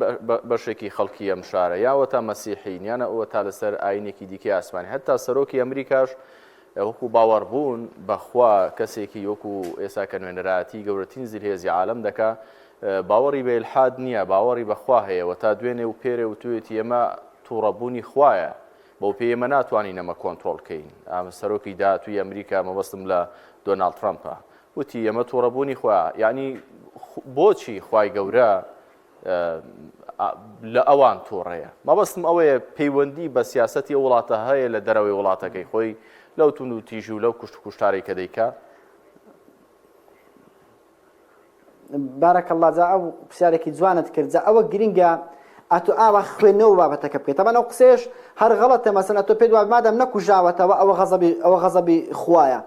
بەشێکی خەڵکی ئەم شارە، یاوەتە مەسیحین یانە ئەوە تا لەسەر ئاینێکی دیکەی ئاسمانی. هەتا سەرۆکی ئەمریکاش وەکو باوەڕبوون بەخوا کەسێکی وەکو ئێستا کە نوێنەرایەتی گەورەترین زیرهێزی عالەم دەکا، باوەڕی بە ئیلحاد نییە، باوەڕی بەخوا هەیە و تا دوێنێ و پێرێ و توێتی ئێمە تووڕەبوونی خوایە، بەو پێ ئێمە ناتوانین ئەمە کۆنتڕۆڵ بکەین. ئەمە سەرۆکی داهاتووی ئەمریکا مەبەستم لە دۆناڵد ترامپە وتی ئەمە تووڕەبوونی خوایە. یعنی بۆچی خوای گەورە لە ئەوان تووڕەیە؟ مەبەستم ئەوەیە پەیوەندی بە سیاسەتی وڵاتە هەیە لە دەرەوەی وڵاتەکەی خۆی، لەو تون و تیژ و لەو کوشت و کوشتارێک کە دەیکات. بارەکە الله جا ئەو پرسیارێکی جوانت کرد. جا ئەوە گرینگە ئەتۆ ئاوا خوێندنەوە بابەتەکە بکەیت. تەمەەن ئەو قسەیەش هەر غەڵەتە، مەسەلەن تۆ پێت وایە مادەم نەکوژاوەتەوە ئەوە غەزەبی خوایە.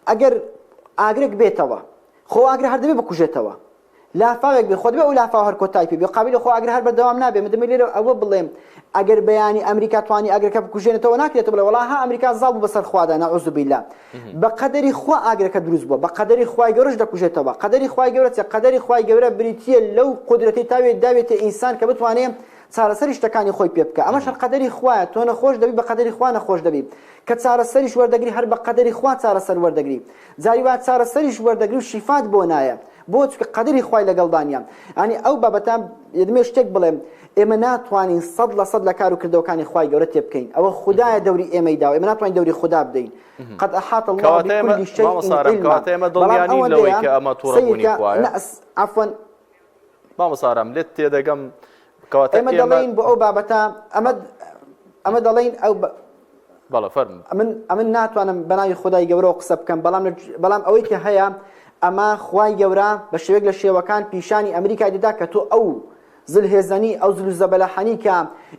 ئەگەر ئاگرێک بێتەوە خۆ ئاگر هەر دەبێت بکوژێتەوە، لافاوێک بێ خۆ دەبێت ئەو لافاو هەر کۆتای پێ بێ، قابلی خۆ ئاگر هەر بەردەوام نابێ. من دەمە لێرە ئەوە بڵێم ئەگەر بەیانی ئەمریکا توانی ئاگرەکە بکوژێنێتەوە ناکرێتەوە بڵێ وەڵا ها ئەمریکا زاڵ بوو بەسەر خوادا نەعوذ بالله. بە قەدەری خوا ئاگرەکە دروست بووە، بە قەدەری خوای گەورەش دەکوژێتەوە. قەدەری خوای گەورە چێ؟ قەدەری خوای گەورە بریتیە لەو قودرەتی تاوێت داوێتە ئینسان کە بتوانێت چارەسەری شتەکانی خۆی پێ بکە. ئەمەش هەر قەدەری خوایە. تۆ نەخۆش دەبی بە قەدەری خوا نەخۆش دەبی، کە چارەسەریش وەردەگری هەر بە قەدەری خوا چارەسەر وەردەگری. جاری وا چارەسەریش وەردەگری و شیفات بۆ نایە. بۆ چکە قەدری خوای لەگەڵدانیان ینی ئەو بابەتان دەمێ شتێک بڵێم ئێمە ناتوانین 100% لە کار و کردەوەکانی خوای گەورە تێ بکەین ئەوە خوددایە دەوری ئێمەی داوە ئێمە ناتوانین دەوری خوددا بدەین قەد ئەحاط الله بكل شيء علما دڵیانی لەوەی کە ئەمە تووڕەبوونی خوایە عفوا مامۆسارم لێت تێدەگەم ئێمە دەڵێن بۆ ئەو بابەتە ئەمە دەڵێن ئەو بەڵە فەرموو ئەمن ناتوانم بەناوی خودای گەورەوە قسە بکەم بەڵام ئەوەی کە هەیە ئەمە خوای گەورە بە شێوەیەک لە شێوەکان پیشانی ئەمریکای دەدا کە تۆ ئەو زلهێزەنی ئەو زل و زەبەلەحەنی کە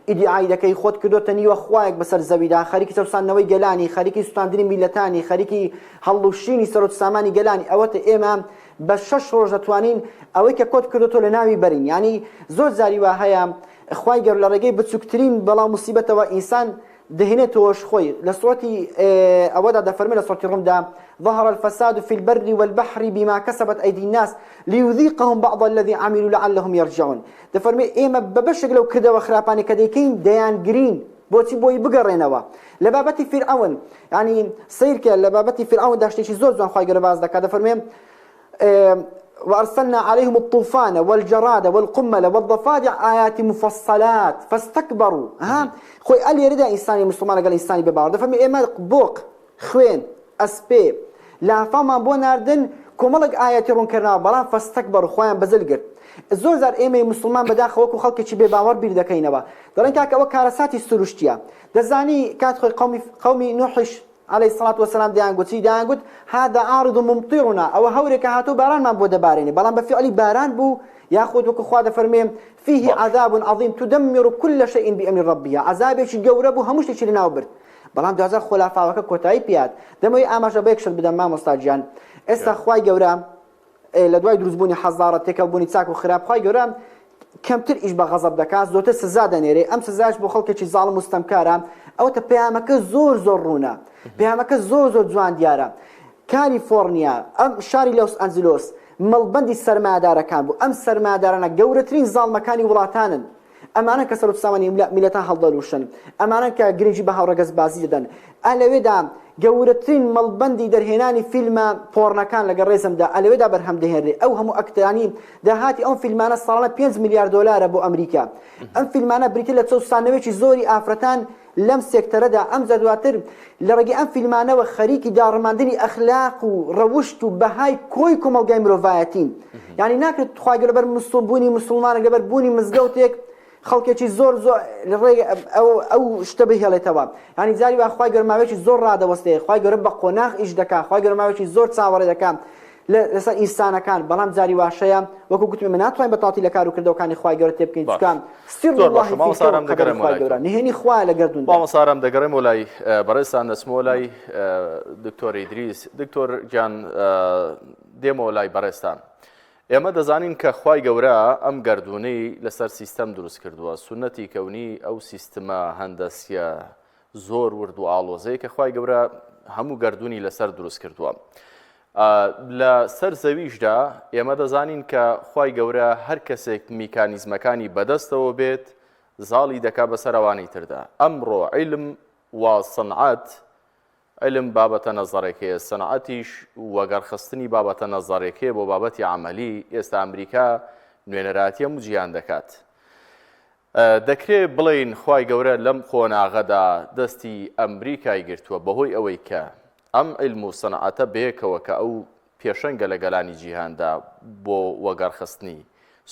ئیدعای دەکەی خۆت کردوتە نیوە خوایەک بەسەر زەویدا خەریکی سەرسانەوەی گەلانی خەریکی سوستاندنی میلەتانی خەریکی هەڵوشینی سەرۆت سامانی گەلانی ئەوەتە ئێمە بە 6 ڕۆژ دەتوانین ئەوەی کە کۆت کردوتۆ لە ناوی بەرین ینی زۆر جاری وا هەیە خوای گەورە لە ڕێگەی بچووکترین بەڵام موسیبەتەوە ئینسان دهنێتەوەش خۆی لە سوڕەتی ئەوەدا دەفەرمێ لە سوڕەتی ڕوومدا ظهر الفساد في البر والبحر بما كسبت أيدي الناس ليذيقهم بعض الذي عملوا لعلهم يرجعون دەفەرمێ ئێمە بە بەشێک لەو کردەوە خراپانی کە دەیکەین دەیانگرین بۆچی بۆی بگەڕێنەوە لە بابەتی فیرعون ینی سیرکە لە بابەتی فیرعون دا شتێکی زۆر جوان خوای گەورە باز دەکات دەفەرمێ وأرسلنا عليهم الطوفان والجراد والقمل والضفادع آيات مفصلات فاستكبروا خوي قال يريد إنسان مسلمان قال إنسان ببعض فمي إما بوق خوين أسبي لا فما بوناردن كملك آيات يرون كرنا بلان فاستكبروا خوين بزلقر زۆر زار ئێمە مسلمان بەداخە وەکو خەڵکێکی بێ باوەڕ بیر دەکەینەوە دەڵێن کاکە ئەوە کارەساتی سروشتیە دەزانی کات خۆی قەومی نوحش عليه الصلاة والسلام دەیانگوت هذا عارض ممطرنا ئەوە هەورێکە هاتوو بارانمان بۆ دەبارێنێ بەڵام بەفعلی باران بوو یاخود وەکو خوا دەفەرمێ فيه عذاب عظيم تدمر كل شيء بأمر ربها عذابێکی گەورە بوو هەموو شتێکی لەناو برد بەڵام دوازار خۆلافاوەکە کۆتایی پیات دەمەوەی ئاماژە بە یەکشت بدەم مامۆستا گیان ئێستا خوای گەورە لە دوای دروستبوونی حەزارەت تێکەڵبوونی چاک و خراپ خوای گەورە کەمتر ئیش بە غەزەب دەکات زۆرتر سزا دەنێرێ ئەم سزاش بۆ خەڵکێکی زاڵم و ستەمکارە ئەوەتە پەیامەکە زۆر ڕوونە پەیامەکە زۆر جوان دیارە کالیفۆرنیا ئەم شاری لۆس ئەنجلۆس مەڵبەندی سەرمایەدارەکان بوو ئەم سەرمایەدارانە گەورەترین زاڵمەکانی وڵاتانن ئەمانە کە سەرۆت سامانی میلەتان هەڵدەلووشن ئەمانە کە گرنگی بە هاوڕەگەزبازی دەدەن ئەلەوێدا گەورەترین مەڵبەندی دەرهێنانی فیلمە پۆڕنەکان لەگەڵ ڕێزمدا ئەلەوێدا بەرهەم دەهێنرێ ئەو هەموو ئەکتەرانی داهاتی ئەم فیلمانە ساڵانە 5 میلیارد دۆلارە بۆ ئەمریکا ئەم فیلمانە بریتە لە چەوسانەوەیکی زۆری ئافرەتان لەم سێکتەرەدا ئەم دواتر لە ڕێگەی ئەم فیلمانەوە خەریکی داڕماندنی ئەخلاق و ڕەوشت و بەهای کۆی کۆمەڵگای مرۆڤایەتین یعنی ناکرێت خوا گەورە لەبەر بوونی مسلمانێک لەبەر بوونی مزگەوتێک خەڵکێکی زۆر ئەو شتە بهێڵێتەوە ینی جاری وا خوای گەورە ماوەیەکی زۆر ڕادەوەستێ خوای گەورە بە قۆناغ ئیش دەکات خوای گەورە ماوەیەکی زۆر چاوەڕێ دەکات لەسەر ئینسانەکان بەڵام جاری واشەیە وەکو گوتمێ من ناتوانین بەتاڵی لە کار و کردەوەکانی خوای گەورە تێ بکەین چکان نهێنی خوای لە گەردون مامۆسارم دەگەڕێمەوە لای بەڕێستان دەچمەوە لای دکتۆر ئیدریس دکتۆر گیان دێمەوە لای بەڕێستان ئێمە دەزانین کە خوای گەورە ئەم گردونەی لەسەر سیستەم دروست کردووە سونەتی کەونی ئەو سیستەمە هەندەسیە زۆر ورد و ئاڵۆزەیە کە خوای گەورە هەموو گردونی لەسەر دروست کردووە لە سەر زەویشدا ئێمە دەزانین کە خوای گەورە هەر کەسێک میکانیزمەکانی بەدەستەوە بێت زاڵی دەکا بەسەر ئەوانەی تردا ئەمڕۆ عیلم و سەنعەت علم بابەتە نەزەڕێکەیە سەنعەتیش وەگەڕخستنی بابەتە نەزەڕێکەیە بۆ بابەتی عەمەلی ئێستا ئەمریکا نوێنەراتی هەموو جیهان دەکات دەکرێت بڵێین خوای گەورە لەم خۆناغەدا دەستی ئەمریکای گرتووە بەهۆی ئەوەی کە ئەم علم و سەنعەتە بەیەکەوە کە ئەو پێشەنگە لە گەلانی جیهاندا بۆ وەگەڕخستنی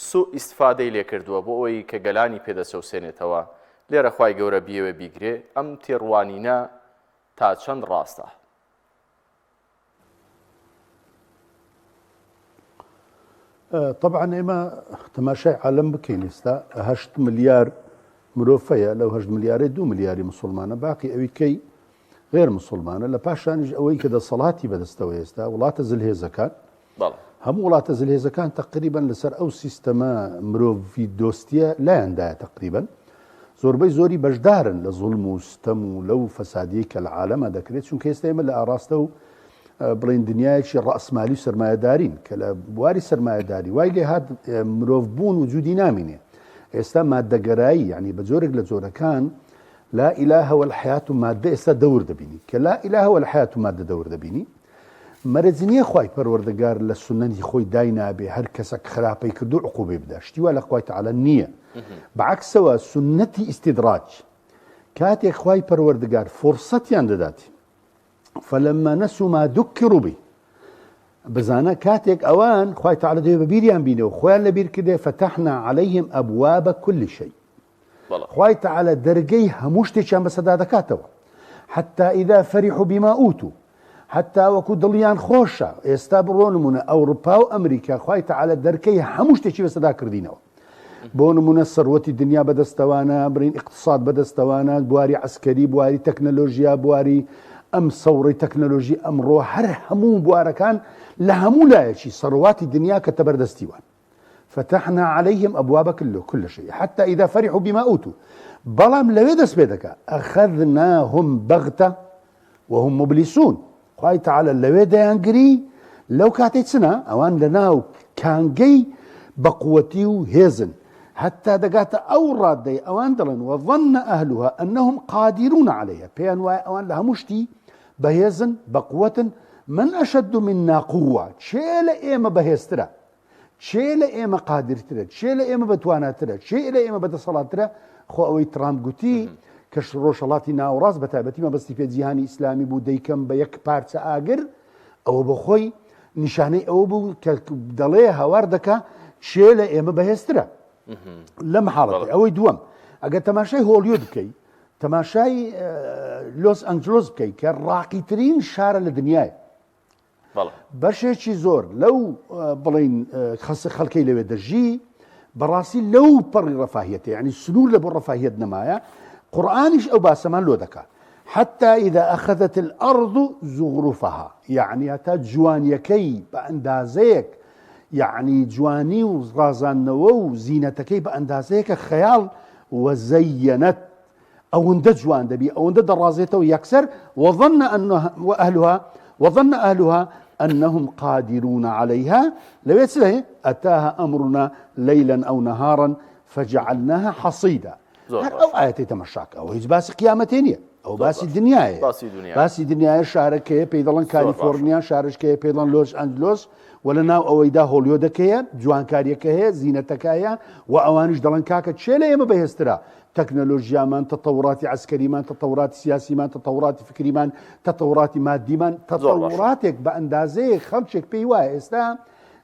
سوء ئیستفادەی لێ کردووە بۆ ئەوەی کە گەلانی پێدەچەوسێنێتەوە لێرە خوای گەورە بیەوە بیگرێ ئەم تێڕوانینە تا چەند ڕاستە طبعا ئێمە تەماشای عالم بکەین ئێستا 8 ملیار مرۆڤەیە لەو 8 ملیارە 2 ملیاری مسلمانە باقی ئەوی کەی غێر مسلمانە لە پاشانیش ئەوەی کە دەسەڵاتی بەدەستەوە ئێستا وڵاتە زلهێزەکان هەموو وڵاتە زلهێزەکان تقریبا لەسەر ئەو سیستەمە مرۆڤی دۆستیە لایەندایە تقریبا زۆربەی زۆری بەشدارن لە زوڵم و ستەم و لەو فەسادیە کە لە عالەمە دەکرێت چونکە ئێستا ئێمە لە ئاراستە و بڵین دنیایەکی ڕەسمالی و سەرمایەدارین کە لە بواری سەرمایەداری وای لێ هات مرۆڤ بوون وجودی نامینێ ئێستا مادەگەرایی یعنی بە جۆرێک لە جۆرەکان لا إله والحياة مادة ئێستا دەور دەبینی کە لا إله والحياة مادە دەور دەبینی مەرجنیە خوای پەروەردگار لە سنەتی خۆی داینابێ هەر کەسێک خراپەی کردو عقوبێ بدە شتی وا لە خوای تەعالی نییە بەعکسەوە سنەتی ئیستیدراج کاتێک خوای پەروەردگار فرسەتیان دەداتی فلما نسوا ما ذكروا به بزانە کاتێک ئەوان خوای تەعالی دەوێ بەبیریان بینەوە خۆیان لەبیر کردێ فتحنا عليهم أبواب كل شيء خوای تەعالی دەرگەی هەموو شتێکیان بەسەدا دەکاتەوە حتى إذا فرحوا بما أوتوا حتى وەکو دڵیان خۆشە ئێستا بڕۆ نمونە ئەوروپا و ئەمریکا خوای تەعالی دەرکەی هەموو شتێکی بەسەدا کردینەوە بۆ نمونە سەروەتی دنیا بەدەستەوانە برین اقتصاد بەدەستەوانە بواری عسکەری بواری تەکنەلۆژیا بواری ئەم سەوڕی تەکنەلۆژی ئەمڕۆ هەر هەموو بوارەکان لە هەموو لایەکی سەڕواتی دنیا کە تەبەردەستیوان فتحنا عليهم أبواب كل شيء حتى إذا فرحوا بما أوتوا بەڵام لەوێ دەست پێ دەکا أخذناهم بغتة وهم مبلسون خوای تەعالی لەوێ دەیانگری لەو کاتێک چنە ئەوان لەناو کانگەی بەقووەتی و هێزن حتى دەگاتە ئەو ڕادەی ئەوان دەڵێن وظن أهلها أنهم قادرون عليها پێیان وایە ئەوان لە هەموو شتی بەهێزن بەقووەتن من أشد منا قوة چێ لە ئێمە بەهێزترە چێ لە ئێمە قادرترە چێ لە ئێمە بەتواناترە چێ لە ئێمە بەدەسەڵاتترە خۆ ئەوەی ترامپ گوتی کە ڕۆژهەڵاتی ناوەڕاست بەتایبەتی مەبەستی پێ جیهانی ئیسلامی بوو دەیکەم بە یەک پارچە ئاگر ئەوە بە خۆی نیشانەی ئەوە بوو کە دەڵێ هاوار دەکا چێ لە ئێمە بەهێزترە لەم حاڵەتی ئەوەی دووەم ئەگەر تەماشای هۆلیوود بکەیت تەماشای لۆس ئەنجلۆس بکەیت کە ڕاقیترین شارە لە دنیای بەشێکی زۆر لەو بڵین خەڵکەی لەوێ دەژی بەڕاستی لەو پەڕی ڕەفاهیەتە یعنی سنوور لە بۆ ڕەفاهیەت نەمایە قورئانیش ئەو باسەمان لۆ دەکات حتى إذا أخذت الأرض زخرفها يعني هەتا جوانیەکەی بە ئەندازەیەک يعني جوانی و ڕازاندنەوە و زینەتەکەی بە ئەندازەیەکە خەیاڵ وزەینەت ئەوەندە جوان دەبی ئەوەندە دەڕازێتەوە یەکسەر وظن أهلها أنهم قادرون عليها لو يتسلها أتاها أمرنا ليلا أو نهارا فجعلناها حصيدا أو آياتي تمشاك أو هيج باسي قيامتين أو باسي الدنيا باسي دنيا شاركة بيضلن كاليفورنيا شاركة بيضلن لوس أنجلوس ولنا أويدا هوليودكيا جوان كاريكيا زينتكيا وأوانش دلن كاكا تشيلي ما بيهسترا تكنولوجيا مان تطورات عسكري مان تطورات سياسي مان تطورات فكري مان تطورات مادي مان تطوراتك بأندازي خلشك بيوا استا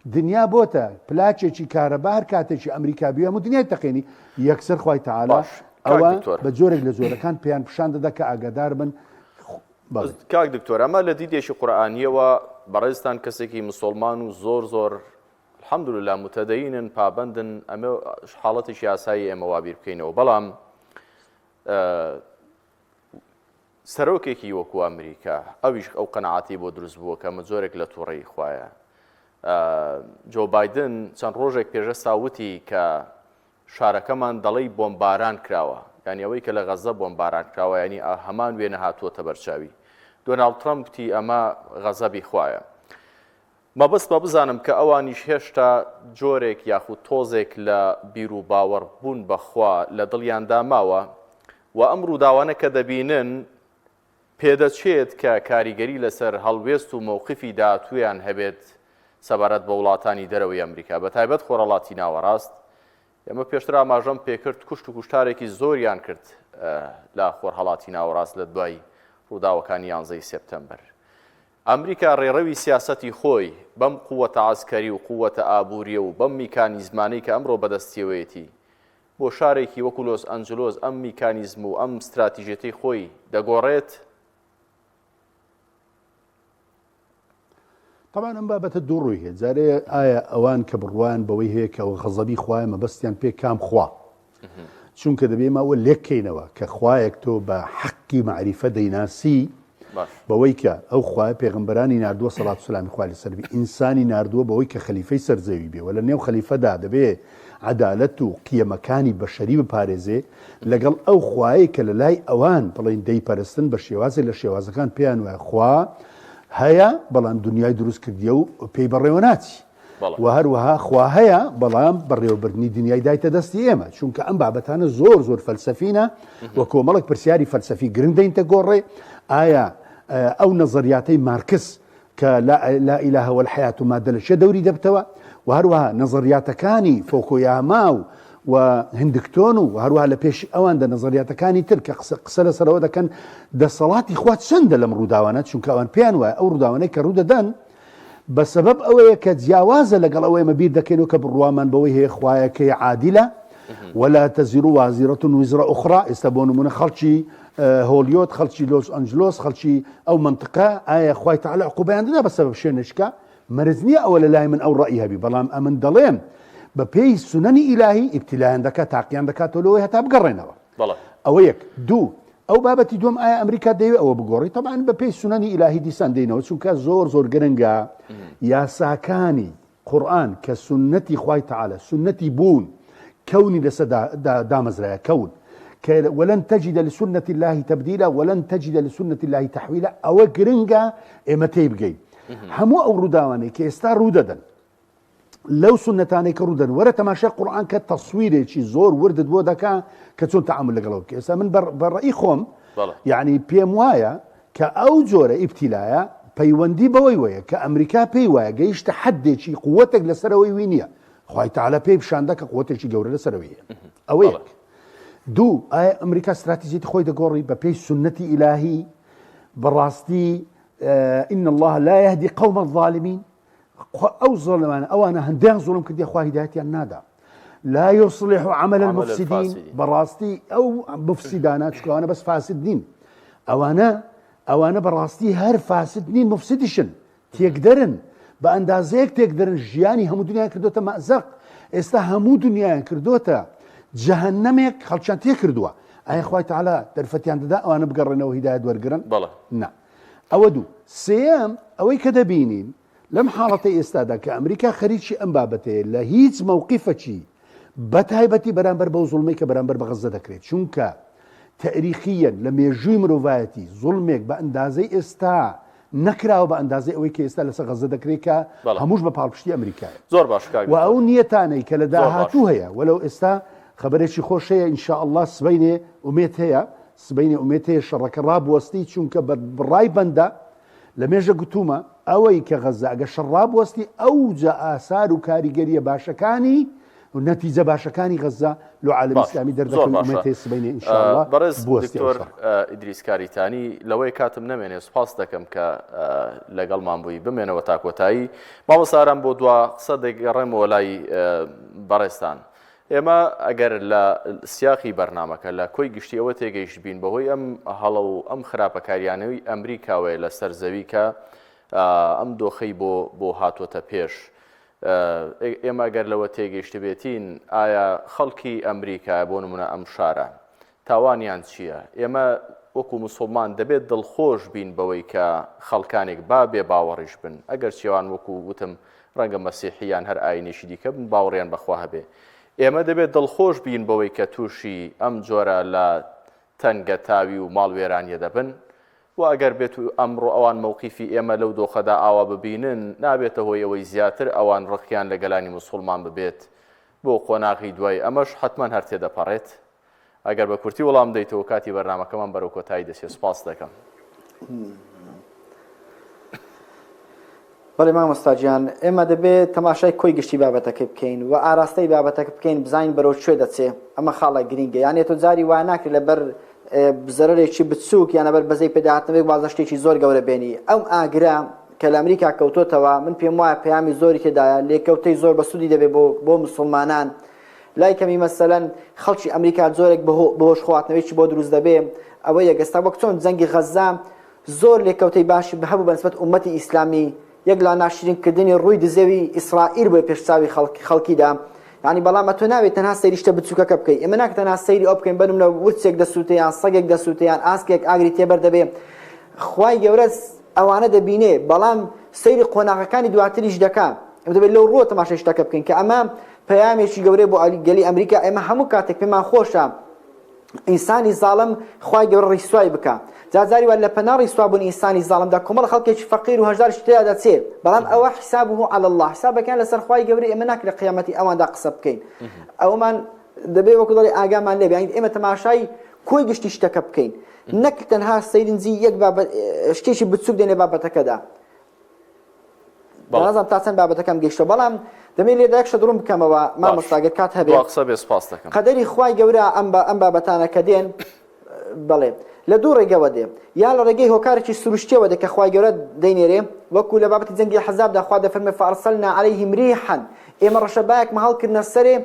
دنيا بوتا بلاتشي كهرباء كاتشي أمريكا بيوم دنيا تقيني يكسر خوي تعالى أو بجورك لزورك كان بيان بشان دك أقدار من کاک دکتۆر ئەمە لە دیدێکی قورئانیەوە بەڕێزتان کەسێکی مسلمان و زۆر الحەمدوللا متەدەینن پابەندن ئەمە حاڵەتێکی یاسایی ئێمە وا بیر بکەینەوە بەڵام سەرۆکێکی وەکو ئەمریکا ئەویش ئەو قەنەعاتی بۆ دروست بووە کە ئەمە جۆرێک لە تووڕەی خوایە جۆ بایدن چەند ڕۆژێک پێشەستا وتی کە شارەکەمان دەڵێی بۆمباران کراوە یعنی ئەوەی کە لە غەزە بۆمباران کراوە ینی هەمان وێنە هاتووەتە بەرچاوی دۆناڵد ترەمپ وتی ئەمە غەزەبی خوایە مەبەست بە بزانم کە ئەوانیش هێشتا جۆرێک یاخود تۆزێک لە بیر و باوەڕ بوون بەخوا لە دڵیاندا ماوە و ئەم ڕووداوانە کە دەبینن پێدەچێت کە کاریگەری لەسەر هەڵوێست و مەوقفی داهاتوویان هەبێت سەبارەت بە وڵاتانی دەرەوەی ئەمریکا بەتایبەت خۆرهەڵاتی ناوەڕاست ئێمە پێشتر ئاماژەم پێکرد کوشت و کوشتارێکی زۆریان کرد لە خۆرهەڵاتی ناوەڕاست لە دوای ڕووداوەکانی 11 سپتەمبەر ئەمریکا ڕێڕەوی سیاسەتی خۆی بەم قووەتە عسکەری و قووەتە ئابووریە و بەم میکانیزمانەی کە ئەمڕۆ بەدەستیەوەیەتی بۆ شارێکی وەکو لۆس ئەنجلۆس ئەم میکانیزم و ئەم استراتیژێتی خۆی دەگۆڕێت طبعا ئەم بابەتە دوو ڕووی هەیە جارێ ئایا ئەوان کە بڕوان بەوەی هەیە کە غەزەبی خوایە مەبەستیان پێ کام خوا چونکە دەبێ ماوە لێککەینەوە کە خوایەک تۆ بە حەقی معریفە دەیناسی بەوەی کە ئەو خوایە پێغەمبەرانی ناردووە سەڵات و سەلامی خوا لەسەر بێ ئینسانی ناردووە بەوەی کە خەلیفەی سەرزەوی بێ و لە نێو خەلیفەدا دەبێ عەدالەت و قیەمەکانی بەشەری بپارێزێ لەگەڵ ئەو خوایە کە لە لای ئەوان بڵێن دەیپەرستن بە شێوازێک لە شێوازەکان پێیان وایە خوا هەیە بەڵام دنیای دروست کردیە و پێی بەڕێوە ناچی و هەروەها خوا هەیە بەڵام بەڕێوەبردننی دنیای دایتە دەستی ئێمە چونکە ئەم بابەتانە زۆر فەلسەفینە و کۆمەڵک پرسیاری فەلسەفی گرنگ دەینتە گۆڕێ ئایا ئەو نەزەریاتەی مارکس لا إله والحياة مادە لە شێ دەوری دەبتەوە و هەروەها نەزەریاتەکانی فۆکۆیاما و هندکتۆن و هەروەها لە پێش ئەواندا نەزەریاتەکانی تر کە قسە لەسەرەوە دەکەن دەسەڵاتی خوا چەندە لەم ڕووداوانە چونکە ئەوان پێیان وایە ئەو ڕووداوانەی کە ڕوودەدەن بەسەبەب ئەوەیە کە جیاوازە لەگەڵ ئەوەی مەبیر دەکەینەوە کە بڕوامان بەوەی هەیە خوایەکەی عادیلە ولا تزر وازرة وزر أخرى استبون خەڵکی هۆلیۆت خەڵکی لۆس ئەنجلۆس خەڵکی ئەو منطقە ئایا خوای تەعالی عقوبەیان دەدا بەسەبەب شوێنێکە مەرج نییە ئەوە لە لای من ئەو ڕەئی هەبی بەڵام ئەمن دەڵێم بە پێی سونەنی ئیلاهی ئیبتیلایان دەکات تاقییان دەکاتەوە لەوەی هەتا بگەڕێنەوە ئەوە یەک دوو ئەو بابەتی دوم ئایا ئەمریکا دەیەوێت ئەوە بگۆڕی طبعاً بە پێی سونەنی ئیلاهی دیسان دێنەوە چونکە زۆر گرنگە یاساکانی قورئان کە سنەتی خوای تەعالی سنەتی بوون كوني لسدا دامزرا كون ولن تجد لسنة الله تبديلا ولن تجد لسنة الله تحويلا أو جرينجا إمتى بجي همو أو روداواني كيستار روددا لو سنتاني كرودا ورا تماشى القرآن كتصوير شيء زور وردد بودكا كتون تعامل لقلوك كيسا من برأي خوم يعني بيموايا كأوجورة ابتلايا بيوندي بويويا كأمريكا بيوايا جيش تحدي شيء قوتك لسروي وينيا خوای تعالی پێی پیشاندە کە قوتێکی گەورە لەسەرەوەیە ئەوەیە دوو ئایا ئەمریکا استراتیژیەتی خۆی دەگۆڕی بە پێی سنەتی ئیلاهی بەڕاستی إن الله لا يهدي قوم الظالمين ئەو زۆڵمانە ئەوانە هەندیان زوڵم کردی خوا هیدایەتیان نادا لا يصلح عمل المفسدين بەڕاستی ئەو مفسدانە چکەوانە بەس فاسد نین ئەوانە بەڕاستی هەر فاسد نین مفسدیشن تێکدەرن بە ئەندازەیەک تێکدەرن ژیانی هەموو دنیایان کردوتە مەئزەق ئێستا هەموو دنیایان کردوتە جەهەنەمێک خەڵکیان تێ کردووە ئایا خوای تەعالی دەرفەتیان دەدا ئەوانە بگەڕێنەوە هیدایەت وەرگرن نا ئەوە دوو سێەم ئەوەی کە دەبینین لەم حاڵەتەی ئێستادا کە ئەمریکا خەریکی ئەم بابەتەیە لە هیچ مووقیفەکی بەتایبەتی بەرامبەر بەو زوڵمەی کە بەرامبەر بە غەزە دەکرێت چونکە تاریخیەن لە مێژووی مرۆڤایەتی زوڵمێک بە ئەندازەی ئێستا نەکراوە بە ئەندازەی ئەوەی کە ئێستا لەسەر غەزە دەکرێت کە هەمووش بە پاڵپشتی ئەمریکایە زۆر باش و ئەو نیەتانەی کە لە داهاتوو هەیە وەلەو ئێستا خەبەرێکی خۆش هەیە ئینشاءالله سبەینێ ئومێت هەیە شەڕەکە ڕابوەستی چونکە بە بڕای بەندە لە مێژە گوتومە ئەوەی کە غەزە ئەگە شەڕ ڕابوەستی ئەوجا ئاسار و کاریگەریە باشەکانی و نەتیجە باشەکانی غەزە لە عالەمی ئیسلامی دەردەکەن ئومێت هەیە سبەینێ ئینشاءالله بەڕێز دکتۆر ئیدریس کاریتانی لەوەی کاتم نەمێنێ سوپاس دەکەم کە لەگەڵمان بووی بمێنەوە تا کۆتایی مامۆستارم بۆ دوا قسە دەگەڕێمەوە لای بەڕێستان ئێمە ئەگەر لە سیاقی بەرنامەکە لە کۆی گشتی ئەوە تێگەیشت بین بەهۆی ئەم هەڵە و ئەم خراپەکاریانەوەی ئەمریکاوەیە لە سەرزەوی کە ئەم دۆخەی بۆ هاتوۆتە پێش ئێمە ئەگەر لەوە تێگەیشت بێتین ئایا خەڵکی ئەمریکا بۆ نمونە ئەم شارە تاوانیان چییە؟ ئێمە وەکو موسڵمان دەبێت دڵخۆش بین بەوەی کە خەڵکانێک با بێ باوەڕیش بن ئەگەر چێوان وەکو وتم ڕەنگە مەسیحیان هەر ئاینێکی دیکە بن باوەڕیان بەخوا هەبێ ئێمە دەبێت دڵخۆش بین بەوەی کە تووشی ئەم جۆرە لە تەنگە تاوی و ماڵوێرانیە دەبن و ئەگەر بێت و ئەمڕۆ ئەوان مووقیفی ئێمە لەو دۆخەدا ئاوا ببینن نابێتە هۆی ئەوەی زیاتر ئەوان ڕقیان لە گەلانی موسڵمان ببێت بۆ قۆناغی دوای ئەمەش حتمما هەر تێدەپەڕێت ئەگەر بە کورتی وەڵام دەیتەوە کاتی بەرنامەکەمان بەرەو کۆتایی دەچێت سوپاس دەکەم بەڵێ مامۆستاجیان ئێمە دەبێت تەماشای کۆی گشتی بابەتەکە بکەین و ئاراستەی بابەتەکە بکەین بزانین بەرەو کوێ دەچێ ئەمە خاڵە گرینگە یانێ تۆ جاری وا ناکرێت لەبەر بزەرێکی بچووک یانە بەر بەزەی پێداهاتنەوەی وازە شتێکی زۆر گەورە بێنی ئەم ئاگرا کە لە ئەمریکا کەوتۆتەوە من پێم وایە پەیامی زۆری تێدایە لێکەوتەی زۆر بەسوودی دەبێت بۆ موسڵمانان لای کەمی مەسەلەن خەڵکی ئەمریکا زۆرێک بەهۆش خواردنەوەیکی بۆ دروست دەبێ ئەوە یەکەستا وەک چۆن جەنگی غەزە زۆر لێکەوتەی باشی هەبوو بەنسبەت ئومەتی ئیسلامی یەک لە ناشرینکردنی ڕووی دزەوی ئیسرائیل بۆ پێشچاوی خەڵکیدا یعنی بەڵام تۆ ناوێت تەنها سەیری شتە بچووکەکە بکەیت ئێمە ناکە تەنها سەیری ئەو بکەین بەنمونە ورچێک دەسووتەیان سەگێک دەسووتەیان ئاسکێک ئاگری تێبەر دەبێ خوای گەورە ئەوانە دەبینێ بەڵام سەیری قۆناغەکانی دواتریش دەکات ئەمە دەبێت لەو ڕۆ تەماشای شتەکە بکەین کە ئەمە پەیامێکی گەورەی بۆ گەلی ئەمریکا ئێمە هەموو کاتێک پێمان خۆشە ئینسانی زاڵم خوای گەورە ڕیسوای بکە جارجاری وا لە پەنا ڕیسوابوون ئینسانی زاڵمدا کۆمەڵ خەڵکێکی فەقیر و هەژارش تێدا دەچێت بەڵام ئەوە حسابه عەلى الله حسابەکان لەسەر خوای گەورەی ئێمە ناکرێ قیامەتی ئەواندا قسە بکەین ئەومان دەبێت وەکو دەڵێ ئاگامان لێ بێ ئێمە تەماشای کۆی گشتی شتەکە بکەین نەک تەنها سەیرنجی یەک شتێکی بچووک دێنێ بابەتەکەدا نازانم تا چەند بابەتەکەم گەیشتەوە بەڵام دەمێت لێدا یەک شە دروم بکەمەوە مامۆستاگەر کات هەبێت قسە بێ سپاس دەکەم قەدەری خوای گەورە ئەم بابەتانە کە دێن بەڵێ لە دوو ڕێگەوە دێ یا لە ڕێگەی هۆکارێکی سروشتیەوە دێ کە خوای گەورە دەینێرێ وەکو لە بابەتی جەنگی حەزابدا خوا دەفەرمێ فەئەرسەلنا عەلەیهیم ریحەن ئێمە ڕەشەبایەکمان هەڵکردنە سەرێ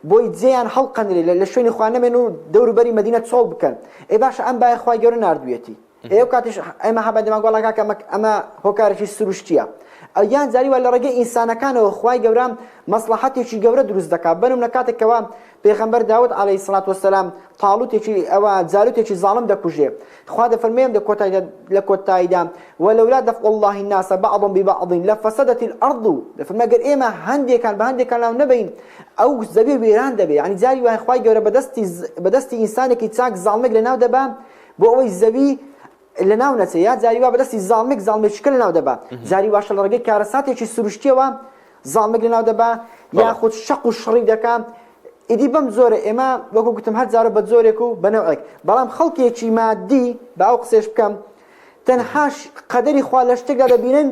بۆی جێیان هەڵقەنرێ لە شوێنی خوا نەمێن و دەوروبەری مەدینە چۆڵ بکەن ئێ باشە ئەم بایە خوای گەورە ناردوێتی ئێوە کاتیش ئێمە هەبەندێمان گوڵا کاکە ئەمە هۆکارێکی سروشتیە یان جاری وا لە ڕێگەی ئینسانەکانەوە خوای گەورە مەسلحەتێکی گەورە دروست دەکات بەنم لە کاتێکەوە پێغەمبەر داود عەلەیهی سەڵات وەسەلام تاڵوتێکی ئەوە جالوتێکی زاڵم دەکوژێ خوا دەفەرمێم لە کۆتاییدا وەلەولا دەفع الله الناس بعضهم ببعض لفسدت الأرض دەفەرمێ ئەگەر ئێمە هەندێکان بە هەندێکان ناو نەبین ئەو زەوی وێران دەبێ یعنی جاری وای خوای گەورە بەدەستی ئینسانێکی چاک زاڵمێک لەناو دەبا بۆ ئەوەی زەوی لە ناو نەچێ یا جاری وا بەدەستی زاڵمێکیشکە لە ناو دەبا جاری واشە لە ڕێگەی کارەساتێکی سروشتیەوە زاڵمێک لە ناو دەبا یاخود شەق و شڕی دەکات ئیدی بەم زۆرە ئێمە وەکو گوتم هەر جارە بە زۆرێک و بەنەوەیەک بەڵام خەڵکێکی مادی بە ئەو قسێش بکەم تەنهاش قەدەری خوا لە شتێکدا دەبینن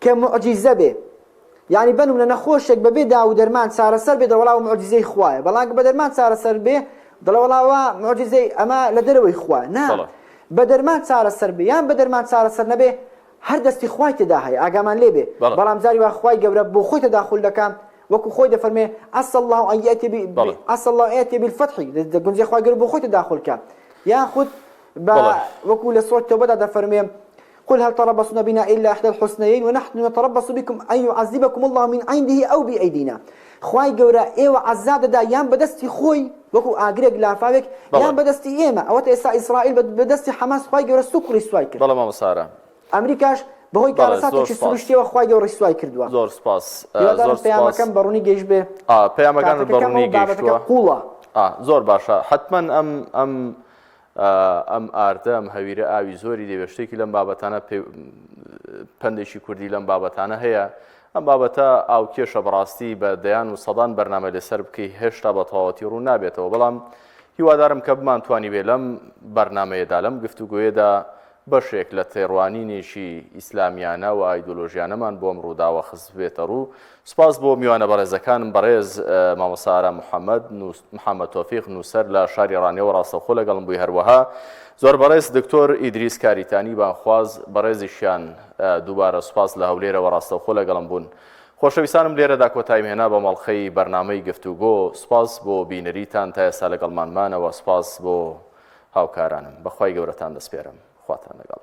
کە موعجیزە بێ یعنی بەنم لە نەخۆشێک بەبێ دا و دەرمان چارەسەر بێ دەوڵاو موعجیزەی خوایە بەڵام بە دەرمان چارەسەر بێ دەڵەوەڵاوە موعجیزەی ئەمە لە دەرەوەی خوایە نا بە دەرمان چارەسەر بێ یان بە دەرمان چارەسەر نەبێ هەر دەستی خوای تێدا هەیە ئاگامان لێ بێ بەڵام جاری وا خوای گەورە بۆ خۆی تەداخل دەکات وەکو خۆی دەفەرمێ عسى الله أن يأتي بالفتح گونجی خوای گەورە بۆ خۆی تەداخل کات یاخود وەکو لە سورة التوبەدا دەفەرمێ قل هل تربصون بنا إلا إحدى الحسنيين ونحن نتربص بكم أن يعذبكم الله من عنده أو بأيدينا خوای گەورە ئێوە عەزاب دەدا یان بەدەستی خۆی وەکو ئاگرێک لافاوێک یان بەدەستی ئێمە ئەوەتە ئێستا ئیسرائیل بەدەستی حەماس خوای گەورە سوکری سوای کرد بەڵام مامۆستا ئەمریکاش بەهۆی کارەساتێکی سروشتیەوە خوای گەورە سوای کردووە زۆر سپاس پەیامەکەم بەڕوونی گەیشت بێ پەیامەکان بەڕوونی گەیشتووە قوڵە زۆر باشە حتمما ئەم ئاردە ئەم هەویرە ئاوی زۆری دەوێت شتێکی لەم بابەتانە پندێکی کوردی لەم بابەتانە هەیە ئەم بابەتە ئاو کێشە بەڕاستی بە دەیان و سەدان بەرنامە لەسەر بکەی هێشتا بە تەواوەتی ڕوو نابێتەوە بەڵام هیوادارم کە بمانتوانی بێ لەم بەرنامەیەدا لەم گفتوگوۆیەدا بەشێک لە تێڕوانینێکی ئیسلامیانە و ئایدۆلۆژیانەمان بۆم ڕووداوە خست بێتە ڕوو سپاس بۆ میوانە بەڕێزەکانم بەڕێز مامۆستا محەممەد تۆفیق نووسەر لە شاری ڕانێەوە ڕاستەوخۆ لەگەڵم بووی هەروەها زۆر بەڕێز دکتۆر ئیدریس کاریتانی بانخواز بەڕێزیشیان دووبارە سوپاس لە هەولێرەوە ڕاستەوخۆ لەگەڵم بوون خۆشەویستانم لێرەدا کۆتاییم هێنا بە مەڵخەی بەرنامەی گفتوگۆ سپاس بۆ بینەریتان تا ئێستا لەگەڵمانمانەوە سپاس بۆ هاوکارانم بەخوای گەورەتان دەسپێرم خواتان لەگەڵ